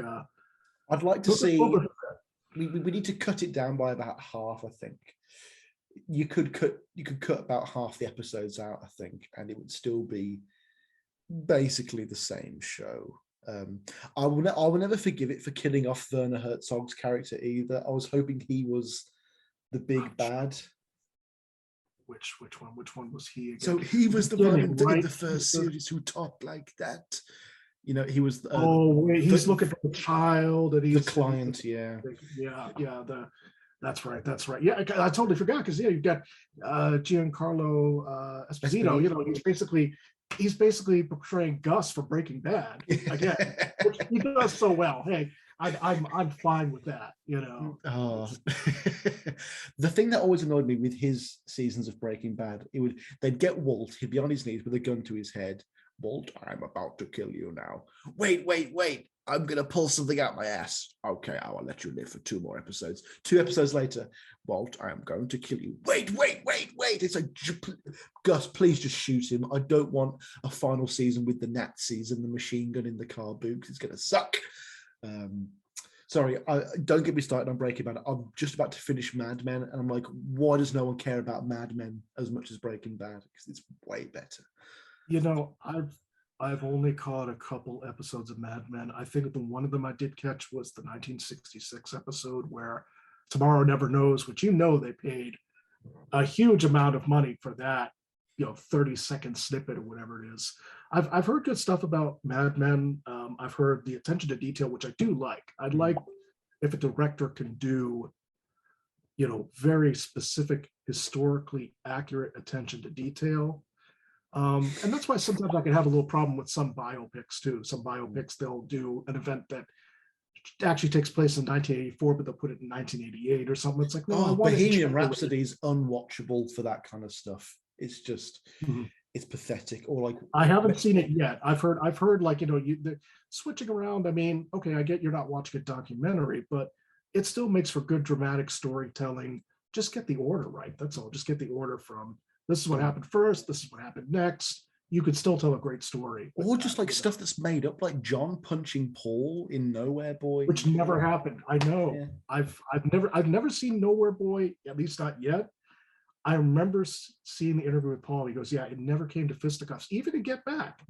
I'd like to see. We need to cut it down by about half. I think you could cut about half the episodes out. I think, and it would still be basically the same show. I will never forgive it for killing off Werner Herzog's character either. I was hoping he was the big bad. Which one was he again? So he was the one in the first series who talked like that. He was. He's looking for the child, and he's the client. Yeah. That's right. Yeah, I totally forgot, because you've got Giancarlo Esposito. He's basically portraying Gus from Breaking Bad again, which he does so well. Hey, I'm fine with that. Oh. The thing that always annoyed me with his seasons of Breaking Bad, they'd get Walt. He'd be on his knees with a gun to his head. Walt, I'm about to kill you now. Wait. I'm going to pull something out my ass. Okay, I will let you live for 2 more episodes. 2 episodes later, Walt, I am going to kill you. Wait. It's like, Gus, please just shoot him. I don't want a final season with the Nazis and the machine gun in the car boot, because it's going to suck. Sorry, don't get me started on Breaking Bad. I'm just about to finish Mad Men, and I'm like, why does no one care about Mad Men as much as Breaking Bad? Because it's way better. I've only caught a couple episodes of Mad Men. I think the one of them I did catch was the 1966 episode where Tomorrow Never Knows, which they paid a huge amount of money for that 30-second snippet or whatever it is. I've heard good stuff about Mad Men. I've heard the attention to detail, which I do like. I'd like if a director can do, very specific, historically accurate attention to detail. And that's why sometimes I can have a little problem with some biopics too. Some biopics, they'll do an event that actually takes place in 1984, but they'll put it in 1988 or something. It's like, no, I want Bohemian Rhapsody is unwatchable for that kind of stuff. It's just, it's pathetic. Or like, I haven't seen it yet. I've heard like, the switching around. I mean, okay, I get you're not watching a documentary, but it still makes for good dramatic storytelling. Just get the order right. That's all. Just get the order from this is what happened first. This is what happened next. You could still tell a great story. Or just like stuff that's made up, like John punching Paul in Nowhere Boy, which never happened. I know. Yeah. I've never seen Nowhere Boy, at least not yet. I remember seeing the interview with Paul. He goes, "Yeah, it never came to fisticuffs, even in Get Back."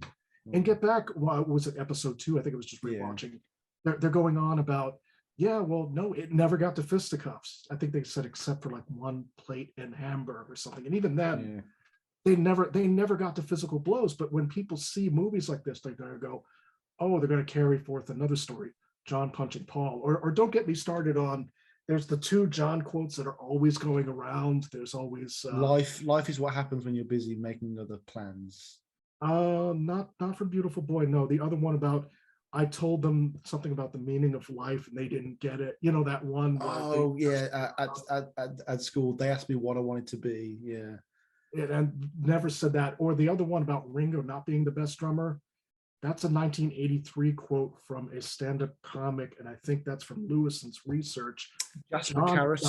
And Get Back, was it episode 2? I think it was just rewatching. Yeah. They're going on about, yeah, well, no, it never got to fisticuffs. I think they said except for like one plate and Hamburg or something. And even then, they never got to physical blows. But when people see movies like this, they're going to go, oh, they're going to carry forth another story, John punching Paul. Or don't get me started on, there's the 2 John quotes that are always going around. There's always life is what happens when you're busy making other plans. Not for Beautiful Boy. No, the other one about, I told them something about the meaning of life and they didn't get it. That one. At school, they asked me what I wanted to be. Yeah. And never said that. Or the other one about Ringo not being the best drummer. That's a 1983 quote from a stand-up comic, and I think that's from Lewison's research. Jasper Carrot.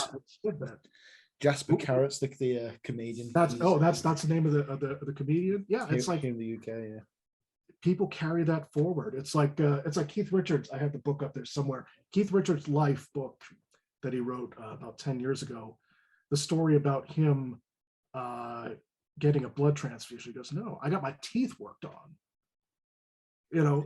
Jasper Carrot, the comedian. That's the name of the comedian. Yeah, it's like in the UK. Yeah, people carry that forward. It's like Keith Richards. I have the book up there somewhere. Keith Richards' life book that he wrote about 10 years ago. The story about him getting a blood transfusion. He goes, "No, I got my teeth worked on."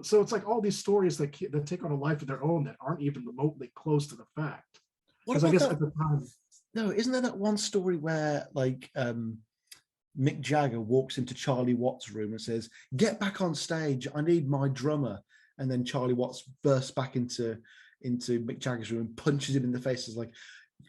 So it's like all these stories that take on a life of their own that aren't even remotely close to the fact. Because I guess at the time, no, isn't there that one story where like Mick Jagger walks into Charlie Watts' room and says, "Get back on stage, I need my drummer," and then Charlie Watts bursts back into Mick Jagger's room and punches him in the face, as like,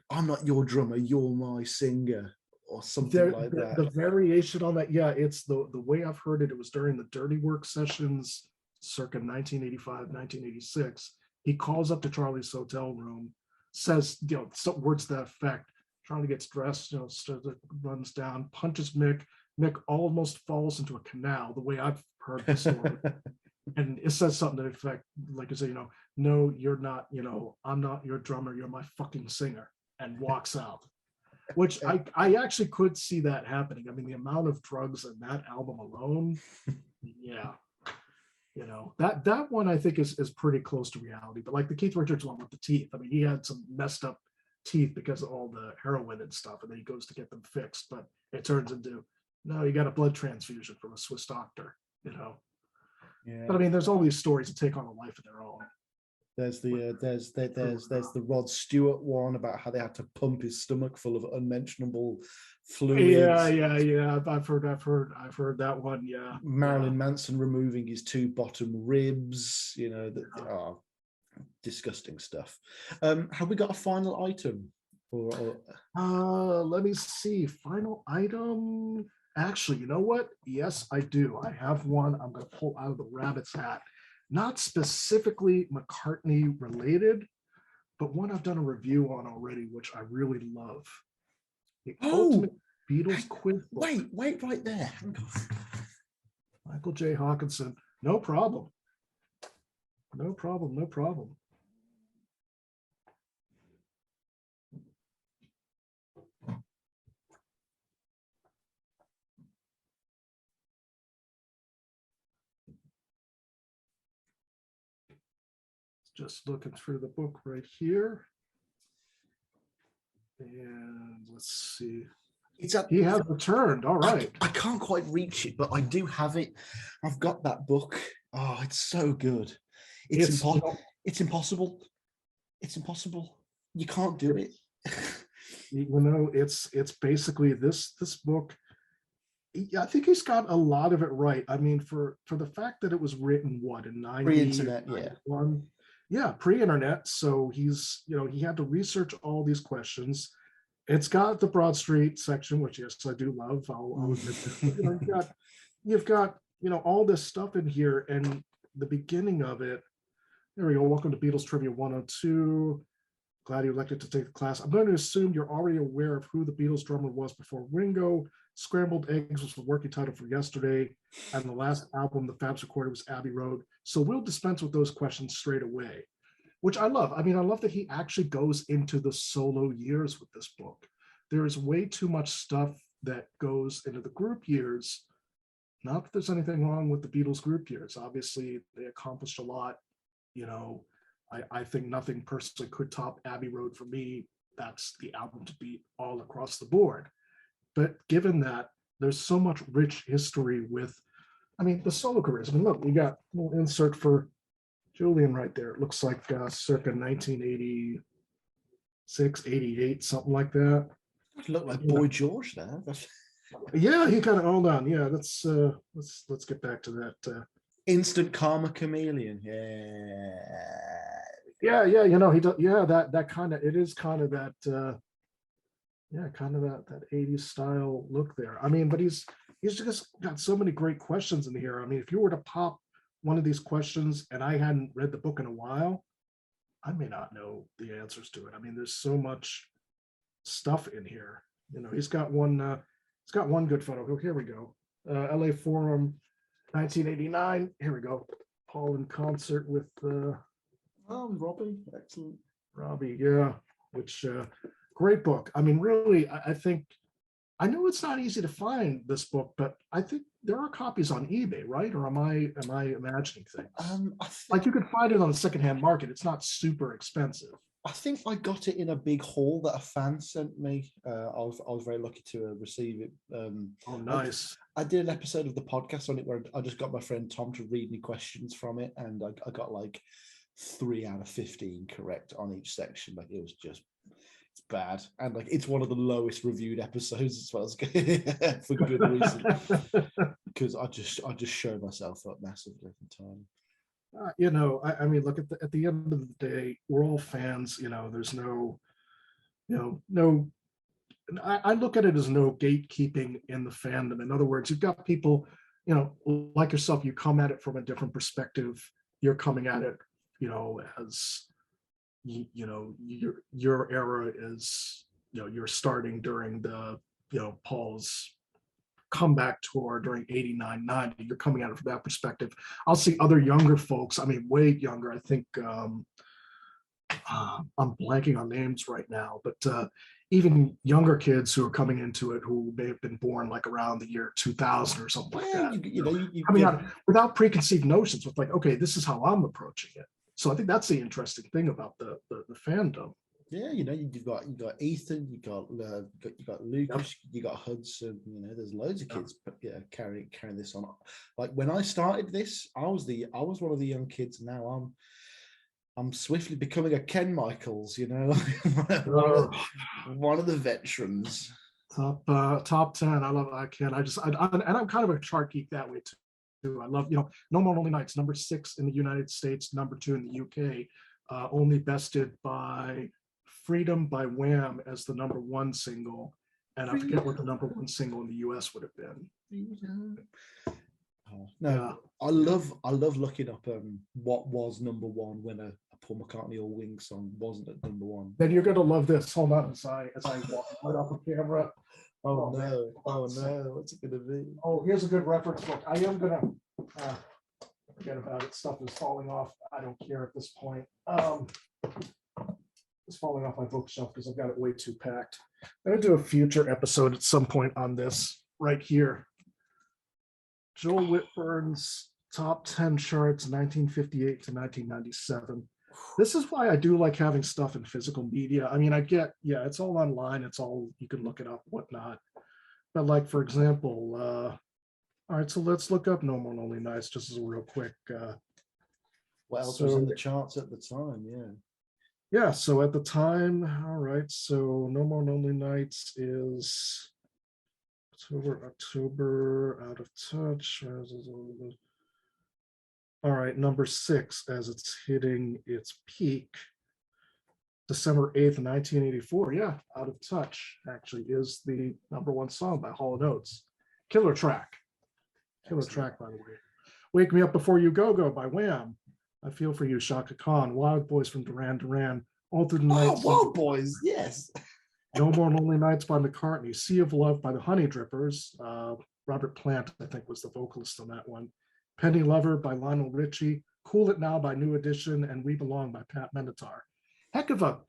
"I'm not your drummer, you're my singer," or something like that. The variation on that, yeah, it's the way I've heard it. It was during the Dirty Work sessions, circa 1985, 1986. He calls up to Charlie's hotel room, says, some words to that effect. Charlie gets dressed, runs down, punches Mick. Mick almost falls into a canal, the way I've heard the story. And it says something to the effect, like I say, "No, you're not, I'm not your drummer, you're my fucking singer," and walks out. Which I actually could see that happening. I mean, the amount of drugs in that album alone, yeah. That one I think is pretty close to reality. But like the Keith Richards one with the teeth, I mean, he had some messed up teeth because of all the heroin and stuff, and then he goes to get them fixed, but it turns into, no, you got a blood transfusion from a Swiss doctor. Yeah. But I mean, there's all these stories that take on a life of their own. There's the Rod Stewart one about how they had to pump his stomach full of unmentionable fluids. Yeah. I've heard that one. Yeah. Marilyn Manson removing his 2 bottom ribs. Disgusting stuff. Have we got a final item? Let me see. Final item. Actually, you know what? Yes, I do. I have one. I'm going to pull out of the rabbit's hat. Not specifically McCartney related, but one I've done a review on already, which I really love. The Ultimate Beatles Quiz Book. Wait right there. Michael J. Hawkinson. No problem. Just looking through the book right here. And let's see. He has returned. All right. I can't quite reach it, but I do have it. I've got that book. Oh, it's so good. It's impossible. It's impossible. You can't do it. It's basically this book I think he's got a lot of it right. I mean, for the fact that it was written what in 90, Pre-internet, yeah. 91, yeah, pre-internet. So he's, he had to research all these questions. It's got the Broadstreet section, which yes, I do love. I'll admit that. But, you've got all this stuff in here, and the beginning of it. There we go. Welcome to Beatles Trivia 102. Glad you elected to take the class. I'm going to assume you're already aware of who the Beatles drummer was before Ringo. Scrambled Eggs was the working title for Yesterday, and the last album the Fabs recorded was Abbey Road. So we'll dispense with those questions straight away, which I love. I mean, I love that he actually goes into the solo years with this book. There is way too much stuff that goes into the group years. Not that there's anything wrong with the Beatles group years. Obviously, they accomplished a lot. I think nothing personally could top Abbey Road for me. That's the album to beat all across the board. But given that, there's so much rich history with, the solo careers. Look, we got a little insert for Julian right there. It looks like circa 1986, 88, something like that. Look like Boy George there. Yeah, he kind of, hold on. Yeah, let's get back to that. Instant Karma Chameleon. Yeah, he does. Yeah, that kind of, it is kind of that. Kind of that 80s style look there. But he's just got so many great questions in here. If you were to pop one of these questions and I hadn't read the book in a while, I may not know the answers to it. There's so much stuff in here. He's got one good photo. Oh, here we go. LA Forum 1989. Here we go. Paul in concert with Robbie. Excellent. Robbie, yeah. Which great book. Really, I think, I know it's not easy to find this book, but I think there are copies on eBay, right? Or am I imagining things? Like you could find it on the secondhand market. It's not super expensive. I think I got it in a big haul that a fan sent me. I was very lucky to receive it. Oh, nice. I did an episode of the podcast on it where I just got my friend Tom to read me questions from it, and I got like 3 out of 15 correct on each section. Like it was just, it's bad, and like it's one of the lowest reviewed episodes as well as for good reason, because I just show myself up massively at the time. Look, at the end of the day, we're all fans. There's no, I look at it as no gatekeeping in the fandom. In other words, you've got people, like yourself, you come at it from a different perspective. You're coming at it, as your era is, you're starting during the, Paul's comeback tour during 89, 90. You're coming at it from that perspective. I'll see other younger folks, way younger. I think I'm blanking on names right now, but even younger kids who are coming into it who may have been born like around the year 2000 or something like that. Coming out without preconceived notions with like, okay, this is how I'm approaching it. So I think that's the interesting thing about the fandom. Yeah, you've got Ethan, you got Lucas, you got Hudson. There's loads of kids, carrying this on. Like when I started this, I was one of the young kids. Now I'm swiftly becoming a Ken Michaels. One of the veterans. Top 10. I love Ken. And I'm kind of a chart geek that way too. I love No More Lonely Nights, number 6 in the United States, number 2 in the UK, only bested by Freedom by Wham as the number 1 single, and I forget what the number 1 single in the US would have been. I love looking up what was number 1 when a Paul McCartney or Wings song wasn't at number 1. Then you're gonna love this. Hold on, as I walk right off the camera. Oh no! What's it gonna be? Oh, here's a good reference book. I am gonna forget about it. Stuff is falling off. I don't care at this point. It's falling off my bookshelf because I've got it way too packed. I'm gonna do a future episode at some point on this right here. Joel Whitburn's top 10 charts, 1958 to 1997. This is why I do like having stuff in physical media. I get, it's all online. It's all, you can look it up, whatnot. But like, for example, all right, so let's look up No More Lonely Nights just as a real quick. What else was in the charts at the time? Yeah, so at the time, all right, so No More Lonely Nights is, let's October, Out of Touch. All right, number 6 as it's hitting its peak. December 8th, 1984. Yeah, Out of Touch actually is the #1 song by Hall & Oates. Killer track. Killer track, by the way. Wake Me Up Before You Go by Wham. I Feel For You, Shaka Khan. Wild Boys from Duran Duran. All Through the Night. Oh, Wild Boys, yes. No More Lonely Nights by McCartney. Sea of Love by the Honey Drippers. Robert Plant, I think, was the vocalist on that one. Penny Lover by Lionel Richie. Cool It Now by New Edition, and We Belong by Pat Benatar. Heck of a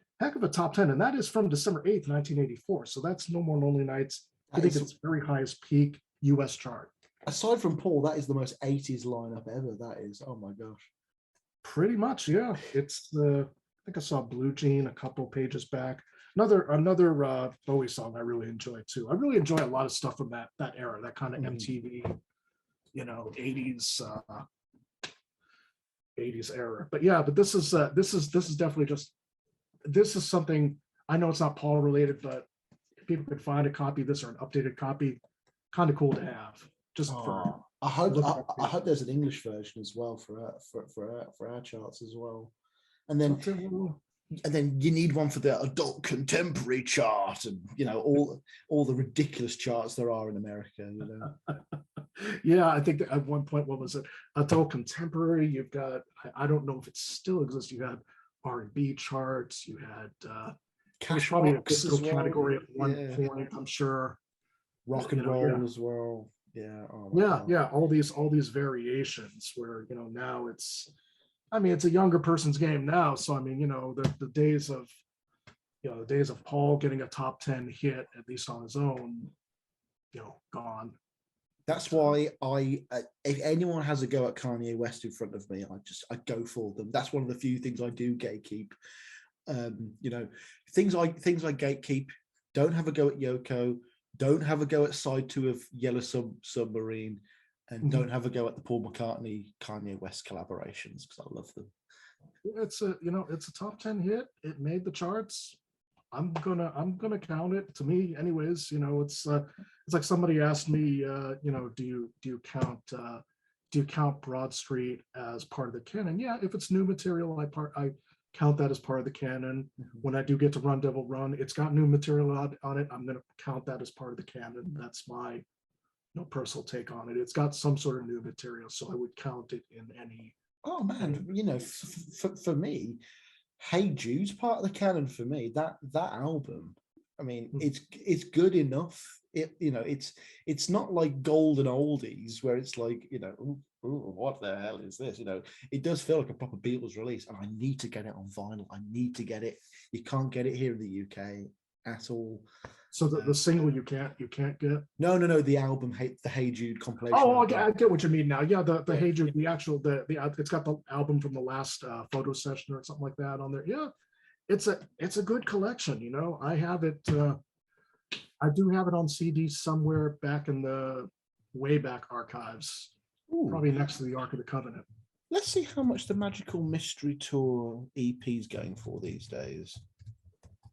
top 10, and that is from December 8th, 1984. So that's No More Lonely Nights. I think it's very highest peak US chart. Aside from Paul, that is the most 80s lineup ever. That is, oh my gosh. Pretty much, yeah. It's I think I saw Blue Jean a couple pages back. Another Bowie song I really enjoy too. I really enjoy a lot of stuff from that era, that kind of MTV, 80s era. But yeah, but this is definitely just, this is something, I know it's not Paul related, but if people could find a copy of this or an updated copy, kind of cool to have. Just for I hope there's an English version as well for our charts as well. And then you need one for the adult contemporary chart, and all the ridiculous charts there are in America. Yeah, I think at one point, what was it? Adult contemporary. You've got, I don't know if it still exists. You had R&B charts. You had probably a disco category at one point. I'm sure rock and roll as well. Yeah. All these variations where now it's a younger person's game now. So the days of Paul getting a top 10 hit, at least on his own, gone. That's why if anyone has a go at Kanye West in front of me, I go for them. That's one of the few things I do gatekeep. Things I gatekeep. Don't have a go at Yoko. Don't have a go at side 2 of Yellow Submarine, and don't have a go at the Paul McCartney Kanye West collaborations, because I love them. It's a top 10 hit. It made the charts. I'm gonna count it. To me, anyways, it's like somebody asked me, do you count Broadstreet as part of the canon? Yeah, if it's new material, I count that as part of the canon. When I do get to Run Devil Run, it's got new material on it. I'm going to count that as part of the canon. That's my personal take on it. It's got some sort of new material, so I would count it in any. Oh man, for me, Hey Jude's part of the canon for me. That album, I mean, it's good enough. It's not like golden oldies where it's like, ooh, what the hell is this? It does feel like a proper Beatles release, and I need to get it on vinyl. I need to get it. You can't get it here in the UK at all. So the single you can't get? No, the album, the Hey Jude compilation. Oh, okay, I get what you mean now. Yeah, the Hey Jude, the actual it's got the album from the last photo session or something like that on there. Yeah, it's a good collection. I have it. I do have it on CD somewhere back in the way back archives. Ooh. Probably next to the Ark of the Covenant. Let's see how much the Magical Mystery Tour EP is going for these days.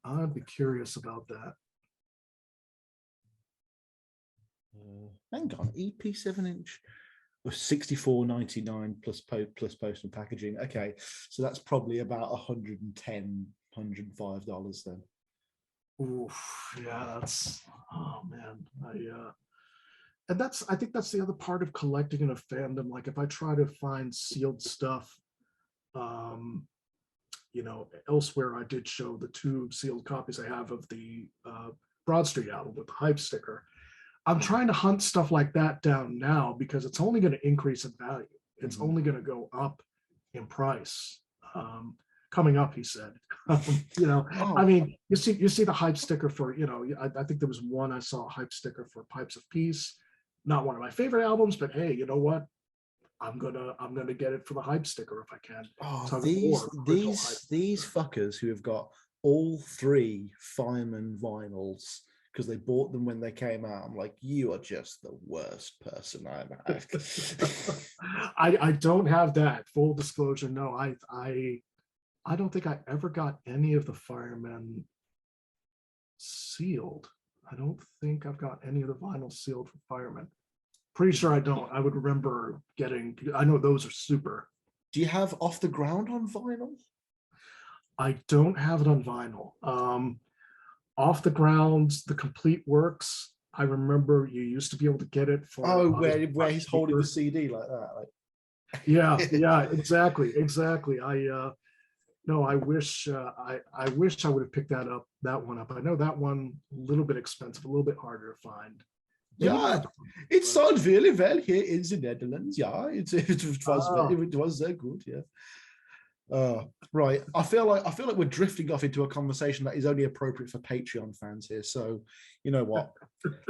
I'd be curious about that. Hang on, EP 7-inch was $64.99 plus post and packaging. Okay, so that's probably about $110, $105 then. Oof, yeah, that's, oh man, I think that's the other part of collecting in a fandom. Like if I try to find sealed stuff, elsewhere, I did show the 2 sealed copies I have of the Broadstreet album with the hype sticker. I'm trying to hunt stuff like that down now because it's only going to increase in value. It's only going to go up in price. Coming up, he said. I mean, you see the hype sticker for, I think there was one I saw a hype sticker for Pipes of Peace. Not one of my favorite albums, but hey, you know what? I'm gonna get it for the hype sticker if I can. Oh, these fuckers who have got all 3 Fireman vinyls because they bought them when they came out. I'm like, you are just the worst person I've had. I don't have that. Full disclosure, no. I don't think I ever got any of the Firemen sealed. I don't think I've got any of the vinyl sealed for Fireman. Pretty sure I don't. I would remember getting, I know those are super. Do you have Off the Ground on vinyl? I don't have it on vinyl. Off the Ground, the complete works. I remember you used to be able to get it for. Oh, where he's holding the CD like that. Like. Yeah, exactly. No, I wish I wish I would have picked that one up. I know that one a little bit expensive, a little bit harder to find. Yeah, it sounds really well here in the Netherlands. Yeah, it was good. Yeah. Right. I feel like we're drifting off into a conversation that is only appropriate for Patreon fans here. So, you know what?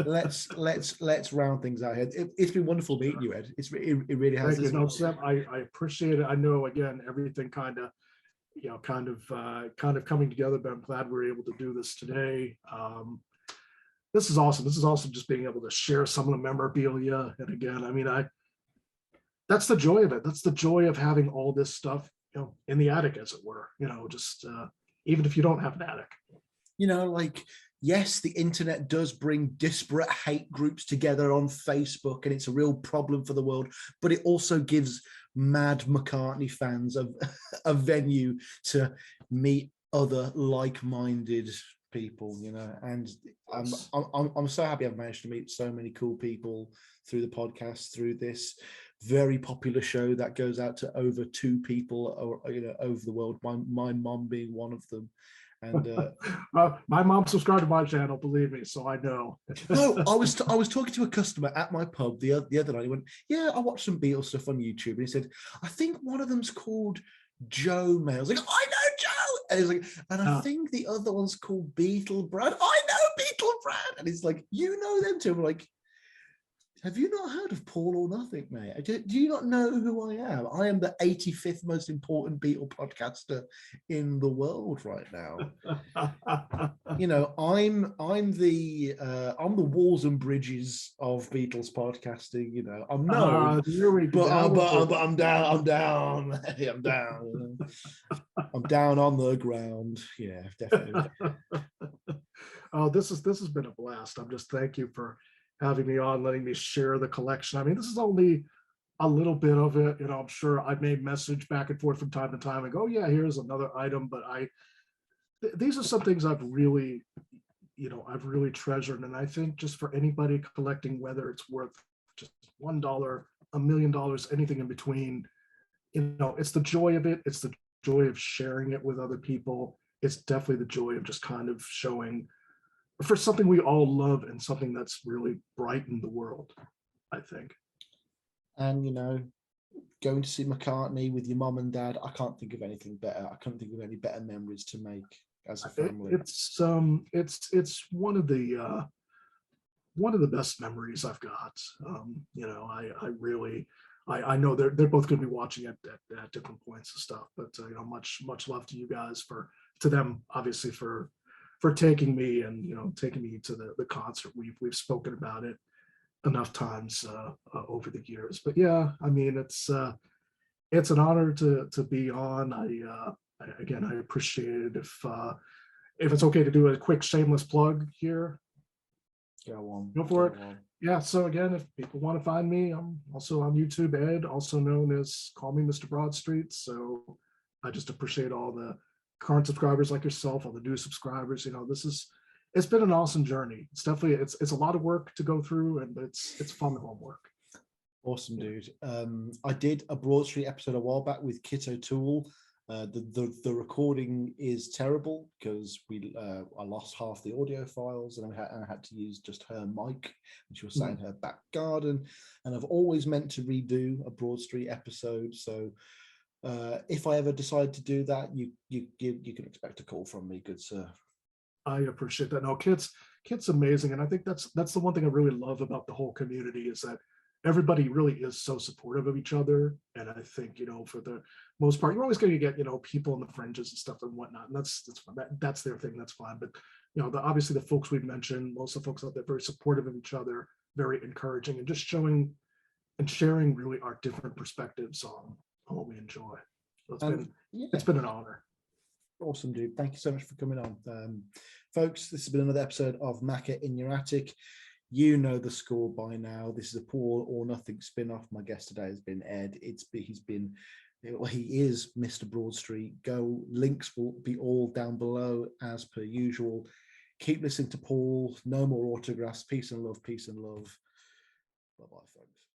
let's round things out here. It's been wonderful meeting you, Ed. It really has. Thank you. No, Sam, I appreciate it. I know again everything kind of coming together, but I'm glad we're able to do this today. This is awesome. This is awesome just being able to share some of the memorabilia. And again, I mean, that's the joy of it. That's the joy of having all this stuff, in the attic, as it were, just even if you don't have an attic. Like, yes, the internet does bring disparate hate groups together on Facebook, and it's a real problem for the world, but it also gives mad McCartney fans a venue to meet other like-minded people, and I'm so happy I've managed to meet so many cool people through the podcast, through this very popular show that goes out to over 2 people over the world, my mom being one of them. And my mom subscribed to my channel, believe me, so I know. No, I was talking to a customer at my pub the other night. He went, "Yeah, I watched some Beatles stuff on YouTube," and he said, "I think one of them's called Joe May." I was like, "I know Joe," and he's like, "And I think the other one's called Beetle Brad." I know Beetle Brad, and he's like, "You know them too?" I'm like, "Have you not heard of Paul or Nothing, mate? Do you not know who I am? I am the 85th most important Beatle podcaster in the world right now." I'm the walls and bridges of Beatles podcasting. I'm known, but I'm down. I'm down. I'm down on the ground. Yeah, definitely. Oh, this has been a blast. I'm just thank you for having me on, letting me share the collection. I mean, this is only a little bit of it. I'm sure I may message back and forth from time to time and go, yeah, here's another item. But these are some things I've really treasured. And I think just for anybody collecting, whether it's worth just $1, $1 million, anything in between, it's the joy of it. It's the joy of sharing it with other people. It's definitely the joy of just kind of showing for something we all love and something that's really brightened the world, I think. And, going to see McCartney with your mom and dad, I can't think of anything better. I can't think of any better memories to make as a family. It's one of the best memories I've got. I know they're both going to be watching at different points and stuff, but much love to you guys to them, obviously, for taking me and taking me to the concert. We've spoken about it enough times over the years. But yeah, I mean, it's an honor to be on. I appreciate it. If it's okay to do a quick shameless plug here. Go for it. Yeah, so again, if people want to find me, I'm also on YouTube, Ed, also known as Call Me Mr. Broadstreet. So I just appreciate all the current subscribers like yourself, all the new subscribers. It's been an awesome journey. It's definitely it's a lot of work to go through, and it's fun homework. Awesome, dude. I did a Broadstreet episode a while back with Kit O'Toole. The recording is terrible because I lost half the audio files, and I had to use just her mic, and she was sat in her back garden. And I've always meant to redo a Broadstreet episode, so if I ever decide to do that, you can expect a call from me, good sir. I appreciate that. No, Kit's amazing, and I think that's the one thing I really love about the whole community is that everybody really is so supportive of each other. And I think for the most part, you're always going to get people in the fringes and stuff and whatnot, and that's fine. That's their thing. That's fine. But obviously the folks we've mentioned, most of the folks out there, very supportive of each other, very encouraging, and just showing and sharing really our different perspectives on what we enjoy. So it's been an honor. Awesome, dude. Thank you so much for coming on. Folks, this has been another episode of Macca in Your Attic. You know the score by now. This is a Paul or Nothing spin-off. My guest today has been Ed. He is Mr. Broadstreet. Go, links will be all down below as per usual. Keep listening to Paul. No more autographs. Peace and love. Peace and love. Bye-bye, folks.